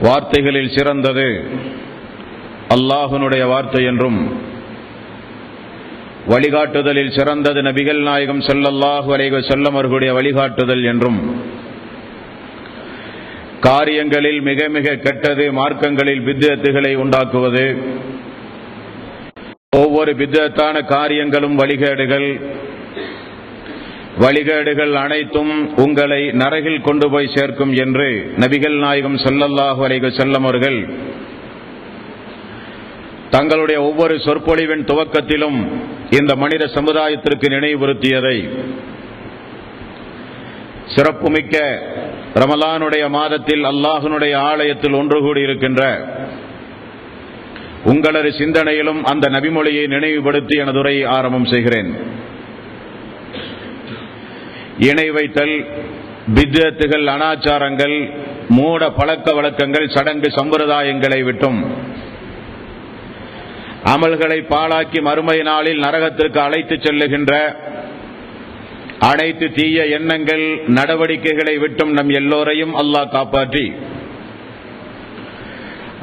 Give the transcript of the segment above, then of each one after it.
வார்த்தைகளில் சிறந்தது அல்லாஹ்வுடைய வார்த்தை என்றும், வழிகாட்டுதலில் சிறந்தது நபிகள் நாயகம் ஸல்லல்லாஹு அலைஹி வஸல்லம் அவர்களுடைய வழிகாட்டுதல் என்றும், காரியங்களில் மிக மிக கெட்டது மார்க்கங்களில் பித்அத்துகளை உண்டாக்குவது, ஒவ்வொரு பித்அத்தான காரியங்களும் வழிகேடுகள் அனைத்தும் உங்களை நரகில் கொண்டு போய் சேர்க்கும் என்று நபிகள் நாயகம் ஸல்லல்லாஹு அலைஹி வஸல்லம் அவர்கள் தங்களுடைய ஒவ்வொரு சொற்பொழிவின் துவக்கத்திலும் இந்த மனித சமுதாயத்திற்கு நினைவுறுத்தியதை சிறப்புமிக்க ரமலானுடைய மாதத்தில் அல்லாஹ்வுடைய ஆலயத்தில் ஒன்று கூடியிருக்கின்ற உங்களது சிந்தனையிலும் அந்த நபிமொழியை நினைவுபடுத்தி எனது உரையை ஆரம்பம் செய்கிறேன். இணை வைத்தல், பித்அத்துகள், அனாச்சாரங்கள், மூட பழக்க வழக்கங்கள், சடங்கு சம்பிரதாயங்களை விட்டும் அமல்களை பாழாக்கி மறுமை நாளில் நரகத்திற்கு அழைத்துச் செல்லுகின்ற அனைத்து தீய எண்ணங்கள் நடவடிக்கைகளை விட்டும் நம் எல்லோரையும் அல்லாஹ் காப்பாற்றி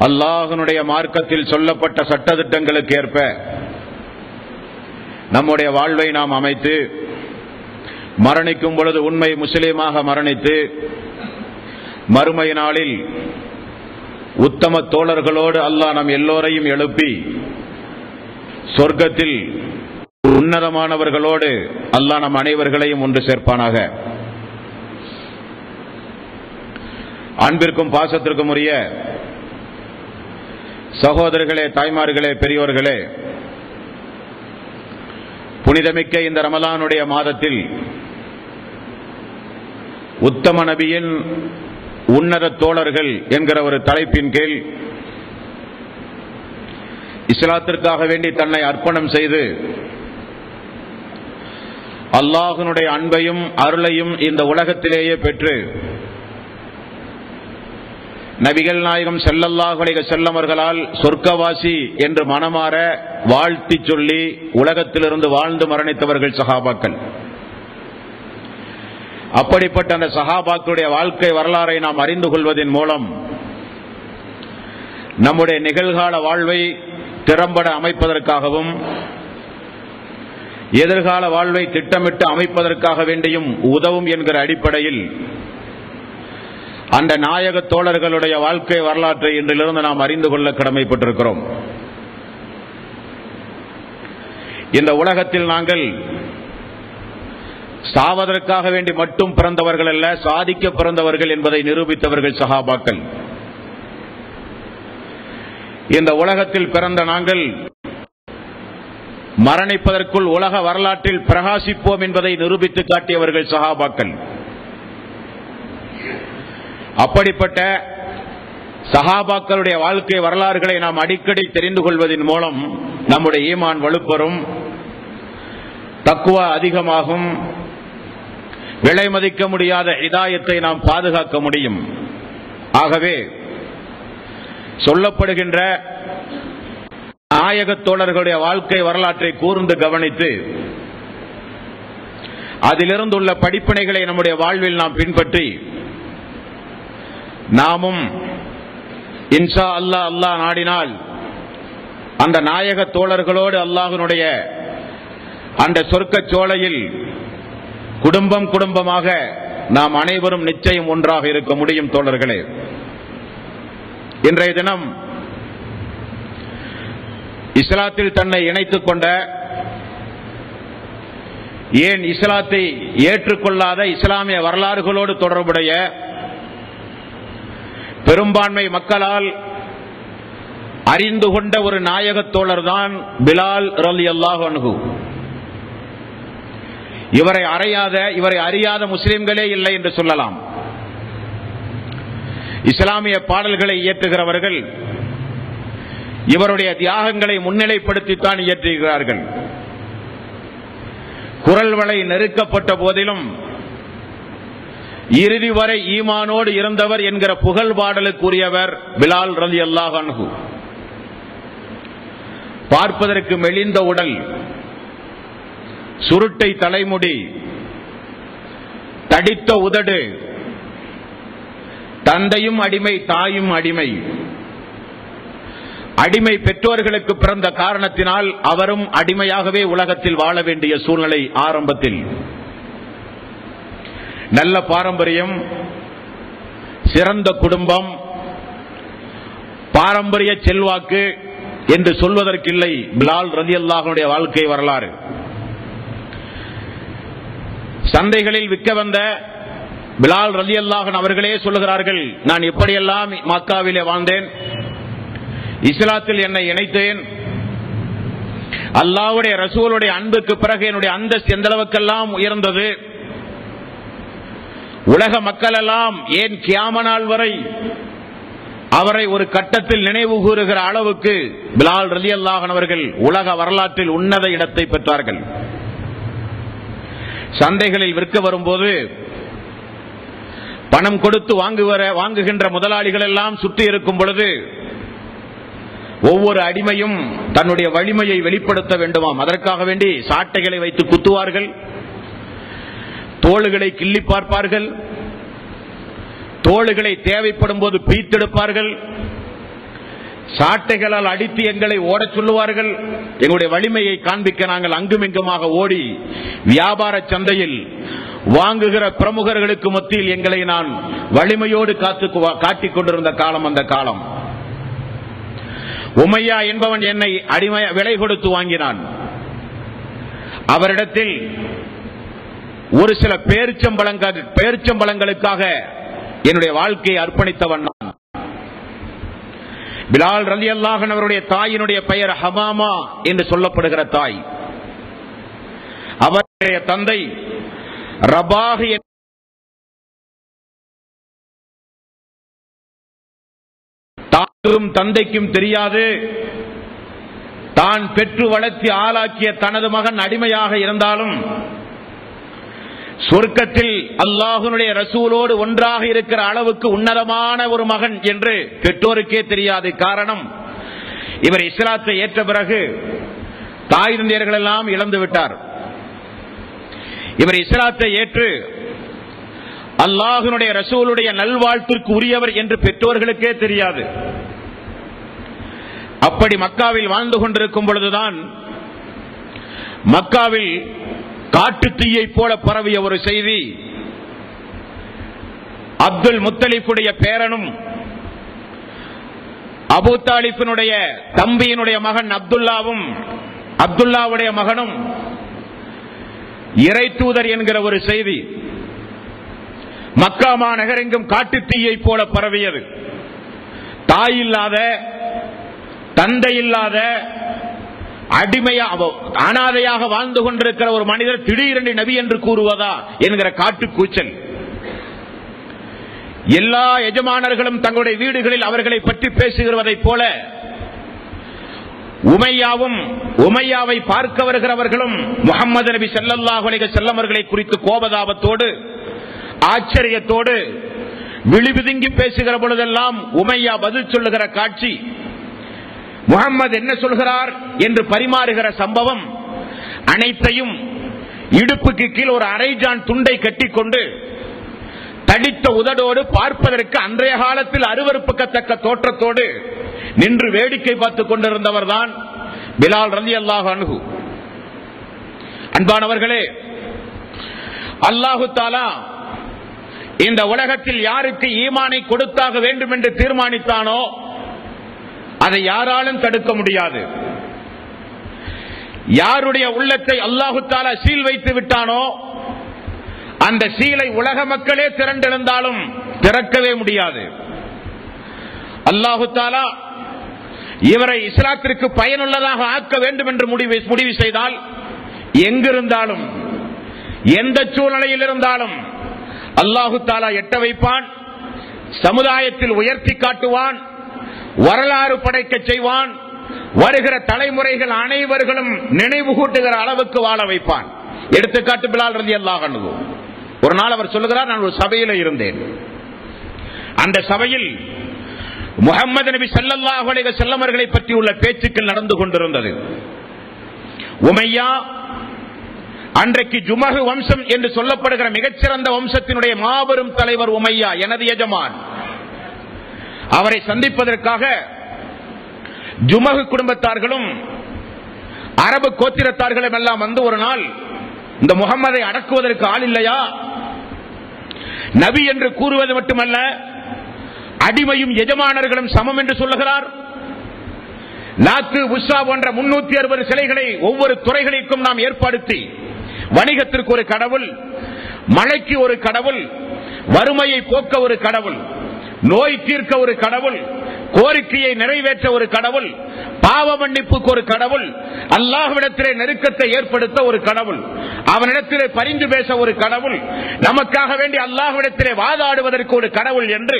அல்லாஹ்வுடைய மார்க்கத்தில் சொல்லப்பட்ட சட்டதிட்டங்களுக்கு ஏற்ப நம்முடைய வாழ்வை நாம் அமைத்து மரணிக்கும் பொழுது உண்மை முஸ்லிமாக மரணித்து மறுமை நாளில் உத்தம தோழர்களோடு அல்லாஹ் நம் எல்லோரையும் எழுப்பி சொர்க்கத்தில் உன்னதமானவர்களோடு அல்லாஹ் நம் அனைவர்களையும் ஒன்று சேர்ப்பானாக. அன்பிற்கும் பாசத்திற்கும் உரிய சகோதரர்களே, தாய்மார்களே, பெரியோர்களே, புனிதமிக்க இந்த ரமலானுடைய மாதத்தில் உத்தம நபியின் உன்னத தோழர்கள் என்கிற ஒரு தலைப்பின் கீழ் இஸ்லாத்திற்காக வேண்டி தன்னை அர்ப்பணம் செய்து அல்லாஹ்வுடைய அன்பையும் அருளையும் இந்த உலகத்திலேயே பெற்று நபிகள் நாயகம் ஸல்லல்லாஹு அலைஹி வஸல்லம் அவர்களால் சொர்க்கவாசி என்று மனமாற வாழ்த்தி சொல்லி உலகத்திலிருந்து வாழ்ந்து மரணித்தவர்கள் சஹாபாக்கள். அப்படிப்பட்ட அந்த சஹாபாக்களுடைய வாழ்க்கை வரலாறை நாம் அறிந்து கொள்வதன் மூலம் நம்முடைய நிகழ்கால வாழ்வை திறம்பட அமைப்பதற்காகவும் எதிர்கால வாழ்வை திட்டமிட்டு அமைப்பதற்காக வேண்டியும் உதவும் என்கிற அடிப்படையில் அந்த நாயக தோழர்களுடைய வாழ்க்கை வரலாற்றை இன்றிலிருந்து நாம் அறிந்து கொள்ள கடமைப்பட்டிருக்கிறோம். இந்த உலகத்தில் நாங்கள் சாவதற்காக வேண்டி மட்டும் பிறந்தவர்கள் அல்ல, சாதிக்க பிறந்தவர்கள் என்பதை நிரூபித்தவர்கள் சஹாபாக்கள். இந்த உலகத்தில் பிறந்த நாங்கள் மரணிப்பதற்குள் உலக வரலாற்றில் பிரகாசிப்போம் என்பதை நிரூபித்து காட்டியவர்கள் சஹாபாக்கள். அப்படிப்பட்ட சஹாபாக்களுடைய வாழ்க்கை வரலாறுகளை நாம் அடிக்கடி தெரிந்து கொள்வதன் மூலம் நம்முடைய ஈமான் வலுப்பெறும், தக்வா அதிகமாகும், விலை மதிக்க முடியாத ஹிதாயத்தை நாம் பாதுகாக்க முடியும். ஆகவே சொல்லப்படுகின்ற நாயக தோழர்களுடைய வாழ்க்கை வரலாற்றை கூர்ந்து கவனித்து அதிலிருந்துள்ள படிப்பினைகளை நம்முடைய வாழ்வில் நாம் பின்பற்றி நாமும் இன்ஷா அல்லாஹ் அல்லாஹ் நாடினால் அந்த நாயக தோழர்களோடு அல்லாஹ்வுடைய அந்த சொர்க்க சோலையில் குடும்பம் குடும்பமாக நாம் அனைவரும் நிச்சயம் ஒன்றாக இருக்க முடியும். தோழர்களே, இன்றைய தினம் இஸ்லாத்தில் தன்னை இணைத்துக் கொண்ட, ஏன் இஸ்லாத்தை ஏற்றுக்கொள்ளாத இஸ்லாமிய வரலாறுகளோடு தொடர்புடைய பெரும்பான்மை மக்களால் அறிந்து கொண்ட ஒரு நாயக தோழர் தான் பிலால் ரலியல்லாஹு அன்ஹு. இவரை அறியாத முஸ்லிம்களே இல்லை என்று சொல்லலாம். இஸ்லாமிய பாடல்களை இயற்றுகிறவர்கள் இவருடைய தியாகங்களை முன்னிலைப்படுத்தித்தான் இயற்றுகிறார்கள். குரல் வளை நெருக்கப்பட்ட போதிலும் இறுதி வரை ஈமானோடு இருந்தவர் என்கிற புகழ் பாடலுக்குரியவர் பிலால் ரலியல்லாஹு அன்ஹு. பார்ப்பதற்கு மெலிந்த உடல், சுருட்டை தலைமுடி, தடித்த உதடு, தந்தையும் அடிமை, தாயும் அடிமை. அடிமை பெற்றோர்களுக்கு பிறந்த காரணத்தினால் அவரும் அடிமையாகவே உலகத்தில் வாழ வேண்டிய சூழ்நிலை. ஆரம்பத்தில் நல்ல பாரம்பரியம், சிறந்த குடும்பம், பாரம்பரிய செல்வாக்கு என்று சொல்வதற்கில்லை பிலால் ரலியல்லாஹு அன்ஹுடைய வாழ்க்கை வரலாறு. சந்தைகளில் விற்க வந்த பிலால் ரலியல்லாஹு அன்ஹு அவர்களே சொல்லுகிறார்கள், நான் எப்படியெல்லாம் மக்காவிலே வாழ்ந்தேன், இஸ்லாத்தில் என்னை இணைத்தேன், அல்லாஹ்வுடைய ரசூலுடைய அன்புக்கு பிறகு என்னுடைய அந்தஸ்து எந்த அளவுக்கெல்லாம் உயர்ந்தது, உலக மக்கள் எல்லாம் ஏன் கியாம நாள் வரை அவரை ஒரு கட்டத்தில் நினைவு கூறுகிற அளவுக்கு பிலால் ரலியல்லாஹு அன்ஹு அவர்கள் உலக வரலாற்றில் உன்னத இடத்தை பெற்றார்கள். சந்தைகளில் விற்க வரும்போது பணம் கொடுத்து வாங்குகின்ற முதலாளிகள் எல்லாம் சுற்றி இருக்கும் பொழுது ஒவ்வொரு அடிமையும் தன்னுடைய வலிமையை வெளிப்படுத்த வேண்டுமாம். அதற்காக வேண்டி சாட்டைகளை வைத்து குத்துவார்கள், தோளுகளை கிள்ளி பார்ப்பார்கள், தோளுகளை தேவைப்படும் போது பீத்தெடுப்பார்கள், சாட்டைகளால் அடித்து எங்களை ஓடச் சொல்லுவார்கள். எங்களுடைய வலிமையை காண்பிக்க நாங்கள் அங்குமிங்குமாக ஓடி வியாபார சந்தையில் வாங்குகிற பிரமுகர்களுக்கு மத்தியில் எங்களை நான் வலிமையோடு காட்டிக் கொண்டிருந்த காலம் அந்த காலம். உமையா என்பவன் என்னை அடிமை விலை கொடுத்து வாங்கினான். அவரிடத்தில் ஒரு சில பேரிச்சம்பழங்களுக்காக என்னுடைய வாழ்க்கையை அர்ப்பணித்தவன் நான். பிலால் ரலியல்லாஹு அன்ஹு அவருடைய தாயினுடைய பெயர் ஹமாமா என்று சொல்லப்படுகிற தாய். அவருடைய தந்தை ரபாஹ். தாக்கும் தந்தைக்கும் தெரியாது தான் பெற்று வளர்த்தி ஆளாக்கிய தனது மகன் அடிமையாக இருந்தாலும் சொர்க்கத்தில் அல்லாஹ்வுடைய ரசூலோடு ஒன்றாக இருக்கிற அளவுக்கு உன்னதமான ஒரு மகன் என்று பெற்றோருக்கே தெரியாது. காரணம், இவர் இஸ்லாத்தை ஏற்ற பிறகு தாய் தந்தையர்கள் எல்லாம் இழந்து விட்டார். இவர் இஸ்லாத்தை ஏற்று அல்லாஹ்வுடைய ரசூலுடைய நல்வாழ்த்திற்கு உரியவர் என்று பெற்றோர்களுக்கே தெரியாது. அப்படி மக்காவில் வாழ்ந்து கொண்டிருக்கும் பொழுதுதான் மக்காவில் காட்டு தீயை போல பரவிய ஒரு செய்தி. அப்துல் முத்தலிஃபுடைய பேரனும் அபூ தாலிபினுடைய தம்பியினுடைய மகன் அப்துல்லாவும் அப்துல்லாவுடைய மகனும் இறை தூதர் என்கிற ஒரு செய்தி மக்கா மாநகரெங்கும் காட்டு தீயை போல பரவியது. தாய் இல்லாத, தந்தை இல்லாத, அனாதையாக வாழ்ந்து கொண்டிருக்கிற ஒரு மனிதர் திடீரென்று நபி என்று கூறுவதா என்கிற காட்டு கூச்சல். எல்லா எஜமானர்களும் தங்களுடைய வீடுகளில் அவர்களை பற்றி பேசுகிறதைப் போல உமையாவை பார்க்க வருகிறவர்களும் முஹம்மது நபி ஸல்லல்லாஹு அலைஹி வஸல்லம் அவர்களை குறித்து கோபதாபத்தோடு ஆச்சரியத்தோடு விழிபிதுங்கி பேசுகிற பொழுதெல்லாம் உமையா பதில் சொல்லுகிற காட்சி, முஹம்மது என்ன சொல்கிறார் என்று பரிமாறுகிற சம்பவம் அனைத்தையும் இடுப்புக்கு கீழ் ஒரு அரைஜான் துண்டை கட்டிக்கொண்டு தடித்த உதடோடு பார்ப்பதற்கு அன்றைய காலத்தில் அருவருப்புக்கத்தக்க தோற்றத்தோடு நின்று வேடிக்கை பார்த்துக் கொண்டிருந்தவர் தான் பிலால் ரலியல்லாஹு அன்ஹு. அன்பானவர்களே, அல்லாஹு தஆலா இந்த உலகத்தில் யாருக்கு ஈமானை கொடுத்தாக வேண்டும் என்று தீர்மானித்தானோ அதை யாராலும் தடுக்க முடியாது. யாருடைய உள்ளத்தை அல்லாஹு தஆலா சீல் வைத்து விட்டானோ அந்த சீலை உலக மக்களே திரண்டெழுந்தாலும் திறக்கவே முடியாது. அல்லாஹு தஆலா இவரை இஸ்லாத்திற்கு பயனுள்ளதாக ஆக்க வேண்டும் என்று முடிவு செய்தால் எங்கிருந்தாலும் எந்த சூழ்நிலையில் இருந்தாலும் அல்லாஹு தஆலா எட்ட வைப்பான், சமுதாயத்தில் உயர்த்தி காட்டுவான், வரலாறு படைக்க செய்வான், வருகிற தலைமுறைகள் அனைவர்களும் நினைவு கூட்டுகிற அளவுக்கு வாழ வைப்பான். எடுத்துக்காட்டு பிலால் ரலியல்லாஹு அன்ஹு. ஒரு நாள் அவர் சொல்லுகிறார், நான் ஒரு சபையில் இருந்தேன். அந்த சபையில் முஹம்மது நபி ஸல்லல்லாஹு அலைஹி வஸல்லம் அவர்களை பற்றி உள்ள பேச்சுக்கள் நடந்து கொண்டிருந்தது. உமையா அன்றைக்கு ஜுமஹு வம்சம் என்று சொல்லப்படுகிற மிகச்சிறந்த வம்சத்தினுடைய மாபெரும் தலைவர் உமையா, எனது எஜமான். அவரை சந்திப்பதற்காக ஜுமஹ் குடும்பத்தார்களும் அரபு கோத்திரத்தார்களும் எல்லாம் வந்து ஒரு நாள் இந்த முகம்மதை அடக்குவதற்கு ஆள் இல்லையா, நபி என்று கூறுவது மட்டுமல்ல அடிமையும் எஜமானர்களும் சமம் என்று சொல்லுகிறார். லாத்து உஸ்ஸா போன்ற 360 சிலைகளை ஒவ்வொரு துறைகளுக்கும் நாம் ஏற்படுத்தி, வணிகத்திற்கு ஒரு கடவுள், மழைக்கு ஒரு கடவுள், வறுமையை போக்க ஒரு கடவுள், நோய் தீர்க்க ஒரு கடவுள், கோரிக்கையை நிறைவேற்ற ஒரு கடவுள், பாவ மன்னிப்புக்கு ஒரு கடவுள், அல்லாஹ்விடத்திலே நெருக்கத்தை ஏற்படுத்த ஒரு கடவுள், அவனிடத்திலே பரிந்து பேச ஒரு கடவுள், நமக்காக வேண்டி அல்லாஹ்விடத்திலே வாதாடுவதற்கு ஒரு கடவுள் என்று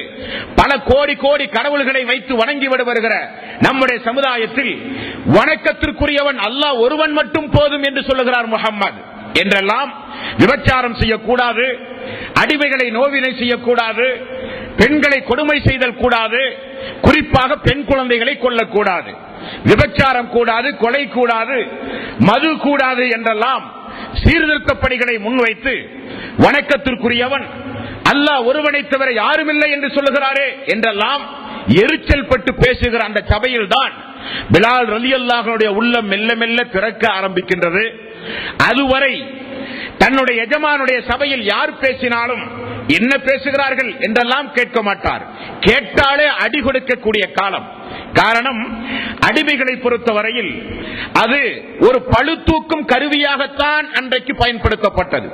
பல கோடி கோடி கடவுள்களை வைத்து வணங்கிவிட வருகிற நம்முடைய சமுதாயத்தில் வணக்கத்திற்குரியவன் அல்லாஹ் ஒருவன் மட்டும் போதும் என்று சொல்லுகிறார் முஹம்மது என்றெல்லாம் விபச்சாரம் செய்யக்கூடாது, அடிமைகளை நோவினை செய்யக்கூடாது, பெண்களை கொடுமை செய்தல் கூடாது, குறிப்பாக பெண் குழந்தைகளை கொல்லக்கூடாது, விபச்சாரம் கூடாது, கொலை கூடாது, மது கூடாது என்றெல்லாம் சீர்திருத்த பணிகளை முன்வைத்து வணக்கத்திற்குரியவன் அல்லாஹ் ஒருவனை தவிர யாருமில்லை என்று சொல்லுகிறாரே என்றெல்லாம் எரிச்சல் பட்டு பேசுகிற அந்த சபையில் தான் பிலால் ரலியல்லாஹுடைய உள்ளம் மெல்ல மெல்ல பிறக்க ஆரம்பிக்கின்றது. அதுவரை தன்னுடைய எஜமானுடைய சபையில் யார் பேசினாலும் என்ன பேசுகிறார்கள் என்றெல்லாம் கேட்க மாட்டார், கேட்டாலே அடி கொடுக்கக்கூடிய காலம். காரணம், அடிமைகளை பொறுத்தவரையில் அது ஒரு பழுத்தூக்கும் கருவியாகத்தான் அன்றைக்கு பயன்படுத்தப்பட்டது.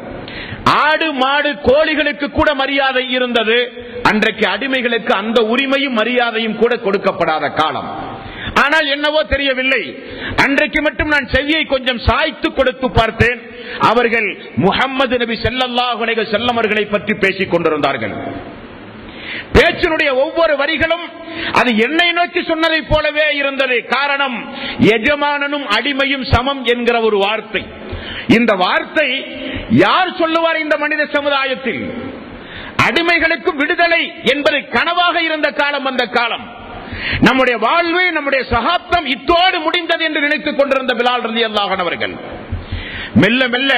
ஆடு மாடு கோழிகளுக்கு கூட மரியாதை இருந்தது, அன்றைக்கு அடிமைகளுக்கு அந்த உரிமையும் மரியாதையும் கூட கொடுக்கப்படாத காலம். ஆனால் என்னவோ தெரியவில்லை, அன்றைக்கு மட்டும் நான் செவியை கொஞ்சம் சாய்த்து கொடுத்து பார்த்தேன், அவர்கள் முஹம்மது நபி ஸல்லல்லாஹு அலைஹி வஸல்லம் அவர்களை பற்றி பேசிக் கொண்டிருந்தார்கள். பேச்சினுடைய ஒவ்வொரு வரிகளும் அது என்னை நோக்கி சொன்னதை போலவே இருந்தது. காரணம், எஜமானனும் அடிமையும் சமம் என்கிற ஒரு வார்த்தை. இந்த வார்த்தை யார் சொல்லுவார் இந்த மனித சமுதாயத்தில்? அடிமைகளுக்கு விடுதலை என்பது கனவாக இருந்த காலம் அந்த காலம். நம்முடைய வாழ்வு, நம்முடைய சகாப்தம் இத்தோடு முடிந்தது என்று நினைத்துக் கொண்டிருந்த பிலால் ரலியல்லாஹு அன்ஹு அவர்கள் மெல்ல மெல்ல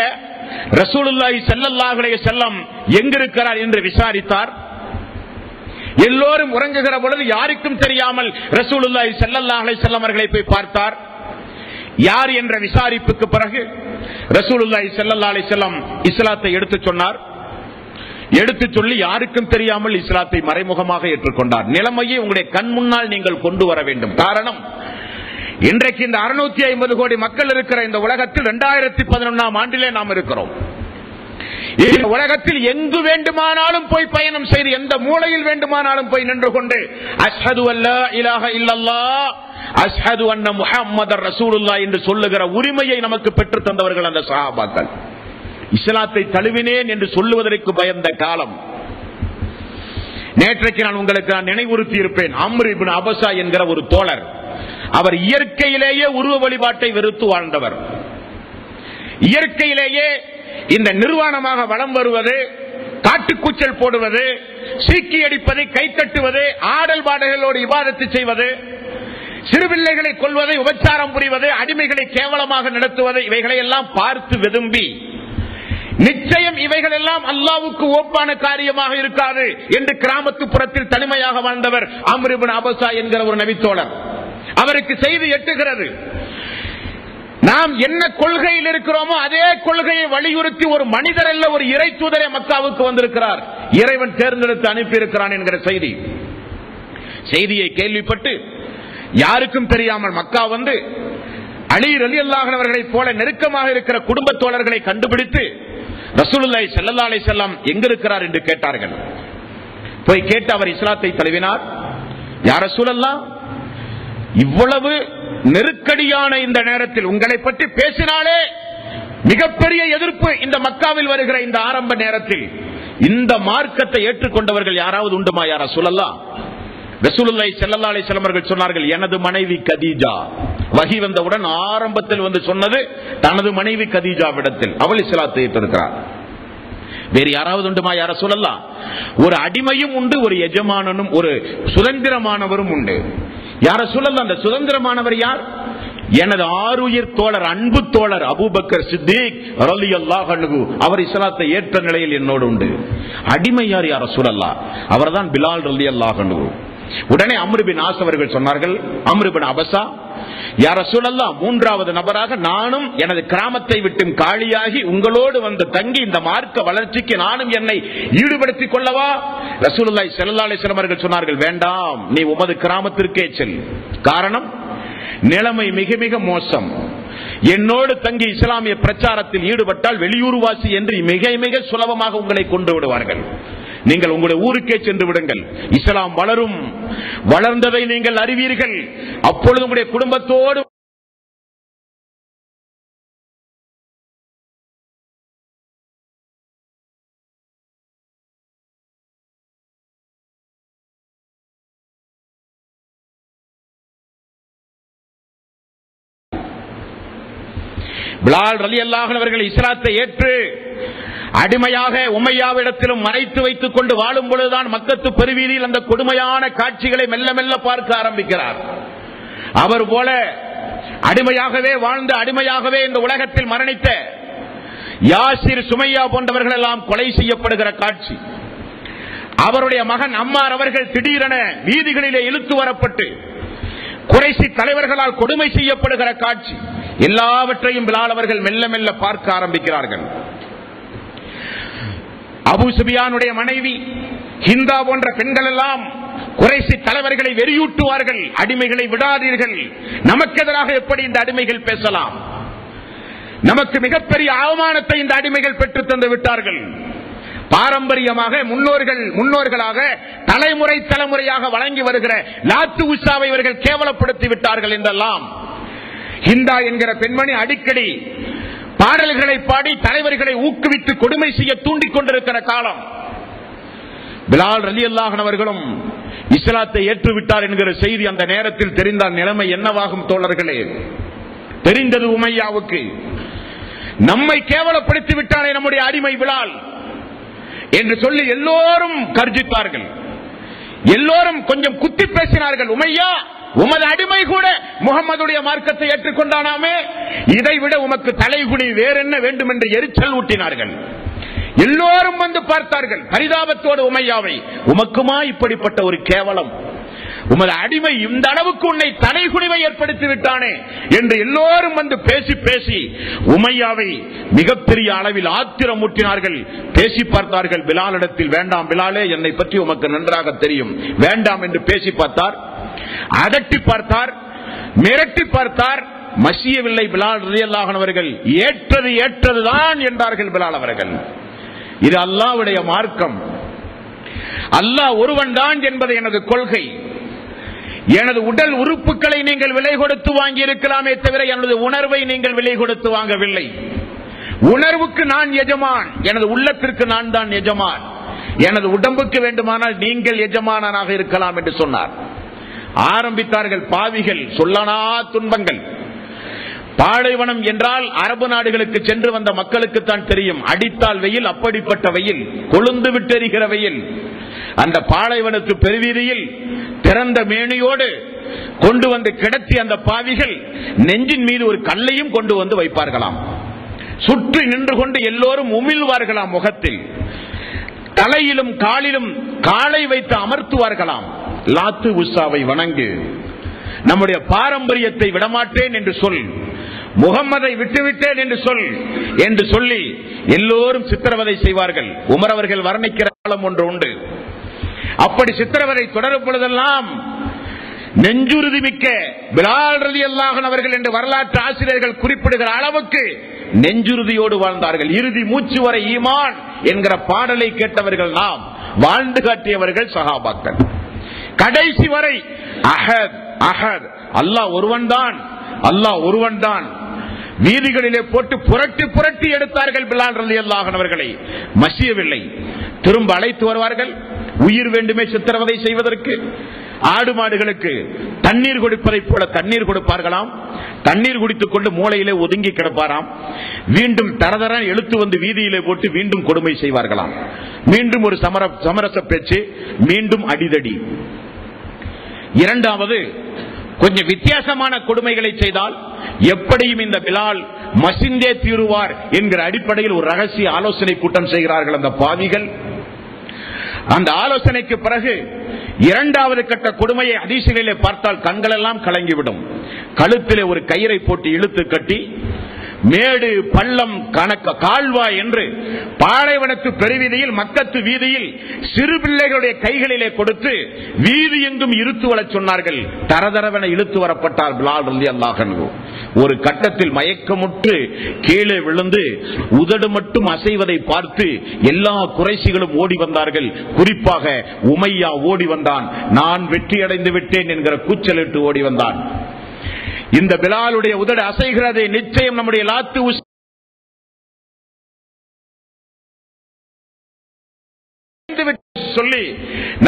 ரசூலுல்லாஹி ஸல்லல்லாஹு அலைஹி வஸல்லம் எங்கிருக்கிறார் என்று விசாரித்தார். எல்லோரும் உறங்குகிற பொழுது யாருக்கும் தெரியாமல் ரசூலுல்லாஹி ஸல்லல்லாஹு அலைஹி வஸல்லம் அவர்களை போய் பார்த்தார். யார் என்ற விசாரிப்புக்கு பிறகு ரசூலுல்லாஹி ஸல்லல்லாஹு அலைஹி வஸல்லம் இஸ்லாத்தை எடுத்துச் சொன்னார். எடுத்து சொல்லி யாருக்கும் தெரியாமல் இஸ்லாத்தை மறைமுகமாக ஏற்றுக்கொண்டார். நிலைமையை உங்களுடைய கண் முன்னால் நீங்கள் கொண்டு வர வேண்டும். காரணம், இன்றைக்கு இந்த 650 கோடி மக்கள் இருக்கிற இந்த உலகத்தில் 2011ஆம் ஆண்டிலே நாம் இருக்கிறோம். இந்த உலகத்தில் எங்கு வேண்டுமானாலும் போய் பயணம் செய்து, எந்த மூலையில் வேண்டுமானாலும் போய் நின்று கொண்டு அஷ்ஹது அல்லா இலாஹ இல்லல்லாஹ் அஷ்ஹது அன்ன முஹம்மதர் ரசூலுல்லாஹ் என்று சொல்லுகிற உரிமையை நமக்கு பெற்று தந்தவர்கள் அந்த சஹாபாக்கள். இஸ்லாத்தை தழுவினேன் என்று சொல்லுவதற்கு பயந்த காலம். நேற்றைக்கு நான் உங்களுக்கு நினைவுறுத்தி இருப்பேன், அம்ர் இப்னு அபஸா என்கிற ஒரு தோழர். அவர் இயற்கையிலேயே உருவ வழிபாட்டை வெறுத்து வாழ்ந்தவர். இயற்கையிலேயே இந்த நிர்வாணமாக வலம் வருவது, காட்டுக்கூச்சல் போடுவது, சீக்கி அடிப்பது, கைத்தட்டுவது, ஆடல் பாடல்களோடு இபாதத்து செய்வது, சிறுபிள்ளைகளை கொல்வது, உபச்சாரம் புரிவது, அடிமைகளை கேவலமாக நடத்துவது, இவைகளை எல்லாம் பார்த்து வெதும்பி நிச்சயம் இவைகள் எல்லாம் அல்லாஹ்வுக்கு ஒப்பான காரியமாக இருக்காது என்று கிராமத்து புறத்தில் தனிமையாக வாழ்ந்தவர் அம்ர் இப்னு அபஸா என்கிற ஒரு நபித்தோழர். அவருக்கு செய்தி எட்டுகிறது. நாம் என்ன கொள்கையில் இருக்கிறோமோ அதே கொள்கையை வலியுறுத்தி ஒரு மனிதர் அல்ல, ஒரு இறை தூதரே மக்காவுக்கு வந்திருக்கிறார், இறைவன் தேர்ந்தெடுத்து அனுப்பி இருக்கிறான் என்கிற செய்தி. செய்தியை கேள்விப்பட்டு யாருக்கும் தெரியாமல் மக்கா வந்து அலி ரலியல்லாஹு அன்ஹு அவர்களைப் போல நெருக்கமாக இருக்கிற குடும்ப தோழர்களை கண்டுபிடித்து ரசூலுல்லாஹி ஸல்லல்லாஹு அலைஹி வஸல்லம் எங்க இருக்கிறார் என்று கேட்டார்கள். போய் கேட்டு அவர் இஸ்லாத்தை தழுவினார். யா ரசூலல்லாஹ், இவ்வளவு நெருக்கடியான இந்த நேரத்தில் உங்களை பற்றி பேசினாலே மிகப்பெரிய எதிர்ப்பு இந்த மக்காவில் வருகிற இந்த ஆரம்ப நேரத்தில் இந்த மார்க்கத்தை ஏற்றுக்கொண்டவர்கள் யாராவது உண்டுமா யா ரசூலல்லாஹ்? ரசூலுல்லாஹி ஸல்லல்லாஹு அலைஹி வஸல்லம் அவர்கள் சொன்னார்கள், எனது மனைவி கதீஜா. வஹி வந்தவுடன் ஆரம்பத்தில் வந்து சொன்னது தனது மனைவி கதீஜாவிடத்தில், அவள் இஸ்லாத்தை ஏற்றிருக்கிறார். வேறு யாராவது உண்டுமா யா ரசூலல்லாஹ்? ஒரு அடிமையும் உண்டு, ஒரு எஜமானனும், ஒரு சுதந்திரமானவரும் உண்டு. யா ரசூலல்லாஹ், அந்த சுதந்திரமானவர் யார்? எனது ஆருயிர் தோழர், அன்பு தோழர் அபூபக்கர் சித்திக் ரலியல்லாஹு அன்ஹு, அவர் இஸ்லாத்தை ஏற்ற நிலையில் என்னோடு உண்டு. அடிமை யார் யா ரசூலல்லாஹ்? அவர்தான் பிலால் ரலியல்லாஹு அன்ஹு. உடனே அம்ர் பின் ஆஸ் அவர்கள் சொன்னார்கள், அம்ர் பின் அபஸா, யா ரசூலல்லாஹ், மூன்றாவது நபராக நானும் எனது கிராமத்தை விட்டு காலியாகி உங்களோடு வந்து தங்கி இந்த மார்க்க வளர்ச்சிக்கு நானும் என்னை ஈடுபடுத்திக் கொள்ளவா? ரசூலுல்லாஹி ஸல்லல்லாஹு அலைஹி வஸல்லம் அவர்கள் சொன்னார்கள், வேண்டாம், நீ உமது கிராமத்திற்கே செல். காரணம், நிலைமை மிக மிக மோசம். என்னோடு தங்கி இஸ்லாமிய பிரச்சாரத்தில் ஈடுபட்டால் வெளியூர்வாசி என்று மிக மிக சுலபமாக உங்களை கொண்டு விடுவார்கள். நீங்கள் உங்களுடைய ஊருக்கே சென்று விடுங்கள். இஸ்லாம் வளரும், வளர்ந்ததை நீங்கள் அறிவீர்கள். அப்பொழுது உங்களுடைய குடும்பத்தோடு பிலால் ரலியல்லாஹு அன்ஹு அவர்கள் இஸ்லாத்தை ஏற்று அடிமையாக உமையாவிடத்திலும் மறைத்து வைத்துக் கொண்டு வாழும் பொழுதுதான் மக்கத்து பெருவீதியில் அந்த கொடுமையான காட்சிகளை மெல்ல மெல்ல பார்க்க ஆரம்பிக்கிறார். அவர் போல அடிமையாகவே வாழ்ந்து அடிமையாகவே இந்த உலகத்தில் மரணித்த யாசிர், சுமையா போன்றவர்கள் எல்லாம் கொலை செய்யப்படுகிற காட்சி, அவருடைய மகன் அம்மார் அவர்கள் திடீரென வீதிகளிலே இழுத்து வரப்பட்டு குறைசி தலைவர்களால் கொடுமை செய்யப்படுகிற காட்சி, எல்லாவற்றையும் பிலால் அவர்கள் மெல்ல மெல்ல பார்க்க ஆரம்பிக்கிறார்கள். அபூ சுஃபியானுடைய மனைவி ஹிந்தா போன்ற பெண்கள் எல்லாம் குறைசி தலைவர்களை வெறியூட்டுவார்கள். அடிமைகளை விடாதீர்கள், நமக்கு எதிராக எப்படி இந்த அடிமைகள் பேசலாம், நமக்கு மிகப்பெரிய அவமானத்தை இந்த அடிமைகள் பெற்று தந்து விட்டார்கள். பாரம்பரியமாக முன்னோர்களாக தலைமுறை தலைமுறையாக வழங்கி வருகிற லாத்து உஸாவை இவர்கள் கேவலப்படுத்தி விட்டார்கள் என்றெல்லாம் ஹிந்தா என்கிற பெண்மணி அடிக்கடி பாடல்களை பாடி தலைவர்களை ஊக்குவித்து கொடுமை செய்ய தூண்டிக் கொண்டிருக்கிற காலம். பிலால் ரலியல்லாஹு அன்ஹு அவர்களும் இஸ்லாத்தை ஏற்றுவிட்டார் என்கிற செய்தி அந்த நேரத்தில் தெரிந்தால் நிலைமை என்னவாகும் தோழர்களே? தெரிந்தது உமையாவுக்கு, நம்மை கேவலப்படுத்தி விட்டாரே நம்முடைய அடிமை பிலால் என்று சொல்லி எல்லோரும் கர்ஜித்தார்கள். எல்லோரும் கொஞ்சம் குத்தி பேசினார்கள். உமையா, உமது அடிமை கூட முகம்மதுடைய மார்க்கத்தை ஏற்றுக்கொண்டானாமே, இதைவிட உமக்கு தலைகுனி வேறென்ன வேண்டும் என்று எரிச்சல் ஊட்டினார்கள். எல்லோரும் வந்து பார்த்தார்கள் பரிதாபத்தோடு உமையாவை, உமக்குமா இப்படிப்பட்ட ஒரு கேவலம், உமது அடிமை இந்த அளவுக்கு உன்னை தலைகுனிவை ஏற்படுத்தி விட்டானே என்று எல்லோரும் வந்து பேசி பேசி உமையாவை மிகப்பெரிய அளவில் ஆத்திரம் ஊட்டினார்கள். பேசி பார்த்தார்கள் பிலாலிடத்தில், வேண்டாம் பிலாலே, என்னை பற்றி உமக்கு நன்றாக தெரியும், வேண்டாம் என்று பேசி பார்த்தார், அதட்டி பார்த்தார், மிரட்டி பார்த்தார், மசியவில்லை. பிலால் ரலியல்லாஹு அன்ஹு அவர்கள் ஏற்றதுதான் என்றார்கள் பிலால் அவர்கள். இது அல்லாஹ்வுடைய மார்க்கம், அல்லாஹ் ஒருவன் தான் என்பது எனது கொள்கை. எனது உடல் உறுப்புகளை நீங்கள் விலை கொடுத்து வாங்கி இருக்கலாமே தவிர எனது உணர்வை நீங்கள் விலை கொடுத்து வாங்கவில்லை. உணர்வுக்கு நான் எஜமான், எனது உள்ளத்திற்கு நான் தான் எஜமான். எனது உடம்புக்கு வேண்டுமானால் நீங்கள் எஜமானாக இருக்கலாம் என்று சொன்னார். ஆரம்பித்தார்கள் பாவிகள், சொல்லனா துன்பங்கள். பாலைவனம் என்றால் அரபு நாடுகளுக்கு சென்று வந்த மக்களுக்கு தான் தெரியும். அடித்தால் வெயில், அப்படிப்பட்ட வெயில், கொழுந்து விட்டெறிகிற வெயில். அந்த பாலைவனத்து பெருவீதியில் திறந்த மேனியோடு கொண்டு வந்து கிடத்தி அந்த பாவிகள் நெஞ்சின் மீது ஒரு கல்லையும் கொண்டு வந்து வைப்பார்களாம். சுற்றி நின்று கொண்டு எல்லோரும் உமிழ்வார்களாம். முகத்தில் தலையிலும் காலிலும் காலை வைத்து அமர்த்துவார்களாம். லாத்து உஸாவை வணங்கு, நம்முடைய பாரம்பரியத்தை விடமாட்டேன் என்று சொல், முகம்மதை விட்டுவிட்டேன் என்று சொல் என்று சொல்லி எல்லோரும் சித்திரவதை செய்வார்கள். உமர் அவர்கள் வர்ணிக்கிற காலம் ஒன்று உண்டு. அப்படி சித்திரவதை தொடரும் பொழுதெல்லாம் நெஞ்சுறுதி மிக்க பிலால் ரலியல்லாஹு அன்ஹு அவர்கள் என்று வரலாற்று ஆசிரியர்கள் குறிப்பிடுகிற அளவுக்கு நெஞ்சுறுதியோடு வாழ்ந்தார்கள். இறுதி மூச்சு வரை ஈமான் என்கிற பாடலை கேட்டவர்கள் நாம், வாழ்ந்து காட்டியவர்கள் சஹாபாக்கள். கடைசி வரை அஹத் அஹத், அல்லாஹ் ஒருவன் தான், அல்லாஹ் ஒருவன் தான். வீதிகளிலே போட்டு புரட்டி புரட்டி எடுத்தார்கள் பிலால் ரலியல்லாஹு அன்ஹு அவர்களை. மசியவில்லை. திரும்ப அழைத்து வருவார்கள். உயிர் வேண்டுமே சித்திரவதை செய்வதற்கு. ஆடு மாடுகளுக்கு தண்ணீர் கொடுப்பதை போல தண்ணீர் கொடுப்பார்களாம். தண்ணீர் குடித்துக் கொண்டு மூளையிலே ஒதுங்கி கிடப்பாராம். மீண்டும் தரதர எழுத்து வந்து வீதியிலே போட்டு மீண்டும் கொடுமை செய்வார்களாம். மீண்டும் ஒரு சமரச பேச்சு, மீண்டும் அடிதடி. இரண்டாவது, கொஞ்சம் வித்தியாசமான கொடுமைகளை செய்தால் எப்படியும் இந்த பிலால் மசிந்தே தீருவார் என்கிற அடிப்படையில் ஒரு ரகசிய ஆலோசனை கூட்டம் செய்கிறார்கள் அந்த பாவிகள். அந்த ஆலோசனைக்கு பிறகு இரண்டாவது கட்ட கொடுமையை ஹதீஸுகளிலே பார்த்தால் கண்களெல்லாம் கலங்கிவிடும். கழுத்திலே ஒரு கயிறை போட்டு இழுத்து கட்டி மேடு பள்ளம் கணக்க கால்வாய் என்று பாலைவனத்து பெருவீதியில் மக்கத்து வீதியில் சிறு பிள்ளைகளுடைய கைகளிலே கொடுத்து வீதி எங்கும் இழுத்து வர சொன்னார்கள். தரதரவென இழுத்து வரப்பட்டார் பிலால் ரலியல்லாஹு அன்ஹு. ஒரு கட்டத்தில் மயக்கமுற்று கீழே விழுந்து உதடு மட்டும் அசைவதை பார்த்து எல்லா குறைசிகளும் ஓடி வந்தார்கள். குறிப்பாக உமையா ஓடி வந்தான். நான் வெற்றி அடைந்து விட்டேன் என்கிற கூச்சலிட்டு ஓடி வந்தான். இந்த பிலாலுடைய உதடு அசைகிறது, நிச்சயம் நம்முடைய லாத்து சொல்லி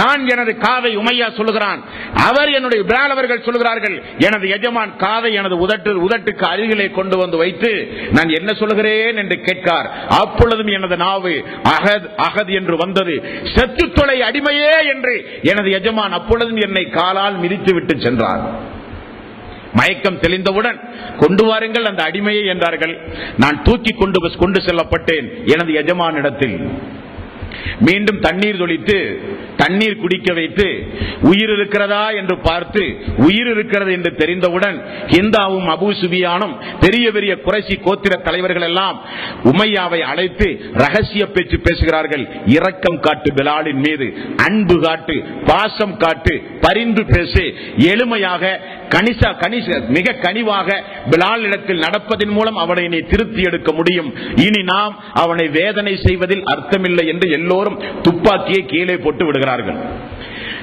நான் எனது காதை உமையா சொல்லுகிறான். அவர் என்னுடைய பிலால் அவர்கள் சொல்லுகிறார்கள், எனது எஜமான் காதை எனது உதட்டுக்கு அருகிலே கொண்டு வந்து வைத்து நான் என்ன சொல்லுகிறேன் என்று கேட்கார். அப்பொழுதும் எனது நாவு அகத் அகத் என்று வந்தது. செத்து தொலை அடிமையே என்று எனது எஜமான் அப்பொழுதும் என்னை காலால் மிதித்து விட்டு சென்றார். மயக்கம் தெளிந்தவுடன் கொண்டு வாருங்கள் அந்த அடிமையை என்றார்கள். நான் தூக்கி கொண்டு செல்லப்பட்டேன் எனது எஜமானிடத்தில். மீண்டும் தண்ணீர் தொளித்து தண்ணீர் குடிக்க வைத்து உயிர் இருக்கிறதா என்று பார்த்து உயிர் இருக்கிறது என்று தெரிந்தவுடன் ஹிந்தாவும் அபூ சுஃபியானும் பெரிய பெரிய குறைசி கோத்திர தலைவர்கள் எல்லாம் உமையாவை அழைத்து ரகசிய பேச்சு பேசுகிறார்கள். இரக்கம் காட்டு பிலாலின் மீது, அன்பு காட்டு, பாசம் காட்டு, பரிந்து பேசு, எளிமையாக மிக கனிவாக பிலால் இடத்தில் நடப்பதன் மூலம் அவனை நீ திருத்தி எடுக்க முடியும். இனி நாம் அவனை வேதனை செய்வதில் அர்த்தமில்லை என்று எல்லோரும் துப்பாக்கியை கீழே போட்டு விடுகிறார்கள்.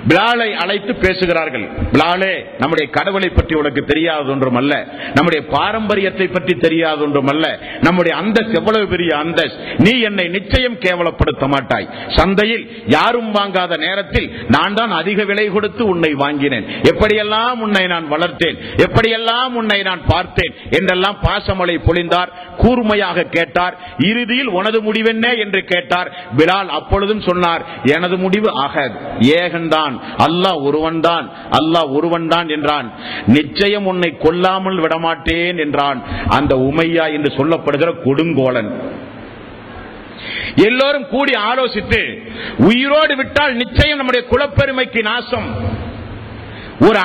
பிலாலை அழைத்து பேசுகிறார்கள். பிலாலே, நம்முடைய கடவுளை பற்றி உனக்கு தெரியாத ஒன்றும் அல்ல, நம்முடைய பாரம்பரியத்தை பற்றி தெரியாத ஒன்றும் அல்ல, நம்முடைய அந்தஸ்து எவ்வளவு பெரிய அந்தஸ்து, நீ என்னை நிச்சயம் கேவலப்படுத்த மாட்டாய். சந்தையில் யாரும் வாங்காத நேரத்தில் நான் தான் அதிக விலை கொடுத்து உன்னை வாங்கினேன், எப்படியெல்லாம் உன்னை நான் வளர்த்தேன், எப்படியெல்லாம் உன்னை நான் பார்த்தேன் என்றெல்லாம் பாசமலை பொழிந்தார். கூர்மையாக கேட்டார். இறுதியில் உனது முடிவென்ன என்று கேட்டார். பிலால் அப்பொழுதும் சொன்னார், எனது முடிவு அகத், ஏகன்தான், அல்லாஹ் ஒருவன்தான், அல்லாஹ் ஒருவன்தான் என்றான். நிச்சயம் உன்னை கொல்லாமல் விடமாட்டேன் என்றான். அந்த உமையா என்று சொல்லப்படுகிற கொடுங்கோலன். எல்லோரும் கூடி ஆலோசித்து உயிரோடு விட்டால் நிச்சயம் நம்முடைய குலப்பெருமைக்கு நாசம். ஒரு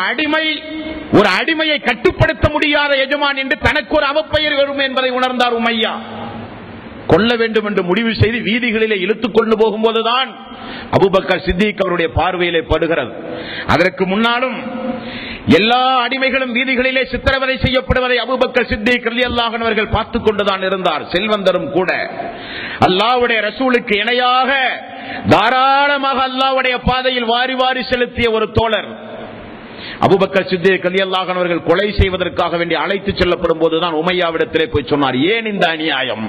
அடிமையை கட்டுப்படுத்த முடியாத எஜமான் என்று தனக்கு ஒரு அவப்பெயர் வரும் என்பதை உணர்ந்தார் உமையா. கொல்ல வேண்டும் என்று முடிவு செய்து வீதிகளிலே இழுத்துக் கொண்டு போகும்போதுதான் அபூபக்கர் சித்திக் அவருடைய பார்வையிலே படுகிறது. அதற்கு முன்னாலும் எல்லா அடிமைகளும் வீதிகளிலே சித்திரவதை செய்யப்படுவதை அபூபக்கர் சித்திக் ரலியல்லாஹு அன்ஹு அவர்கள் பார்த்துக் கொண்டுதான் இருந்தார். செல்வந்தரும் கூட அல்லாஹ்வுடைய ரசூலுக்கு இணையாக தாராளமாக அல்லாஹ்வுடைய பாதையில் வாரி வாரி செலுத்திய ஒரு தோழர். அபூபக்கர் சித்திக் ரலியல்லாஹு அன்ஹு அவர்கள் கொலை செய்வதற்காக வேண்டி அழைத்து செல்லப்படும் போதுதான் உமையாவிடத்திலே போய் சொன்னார், ஏன் இந்த அநியாயம்?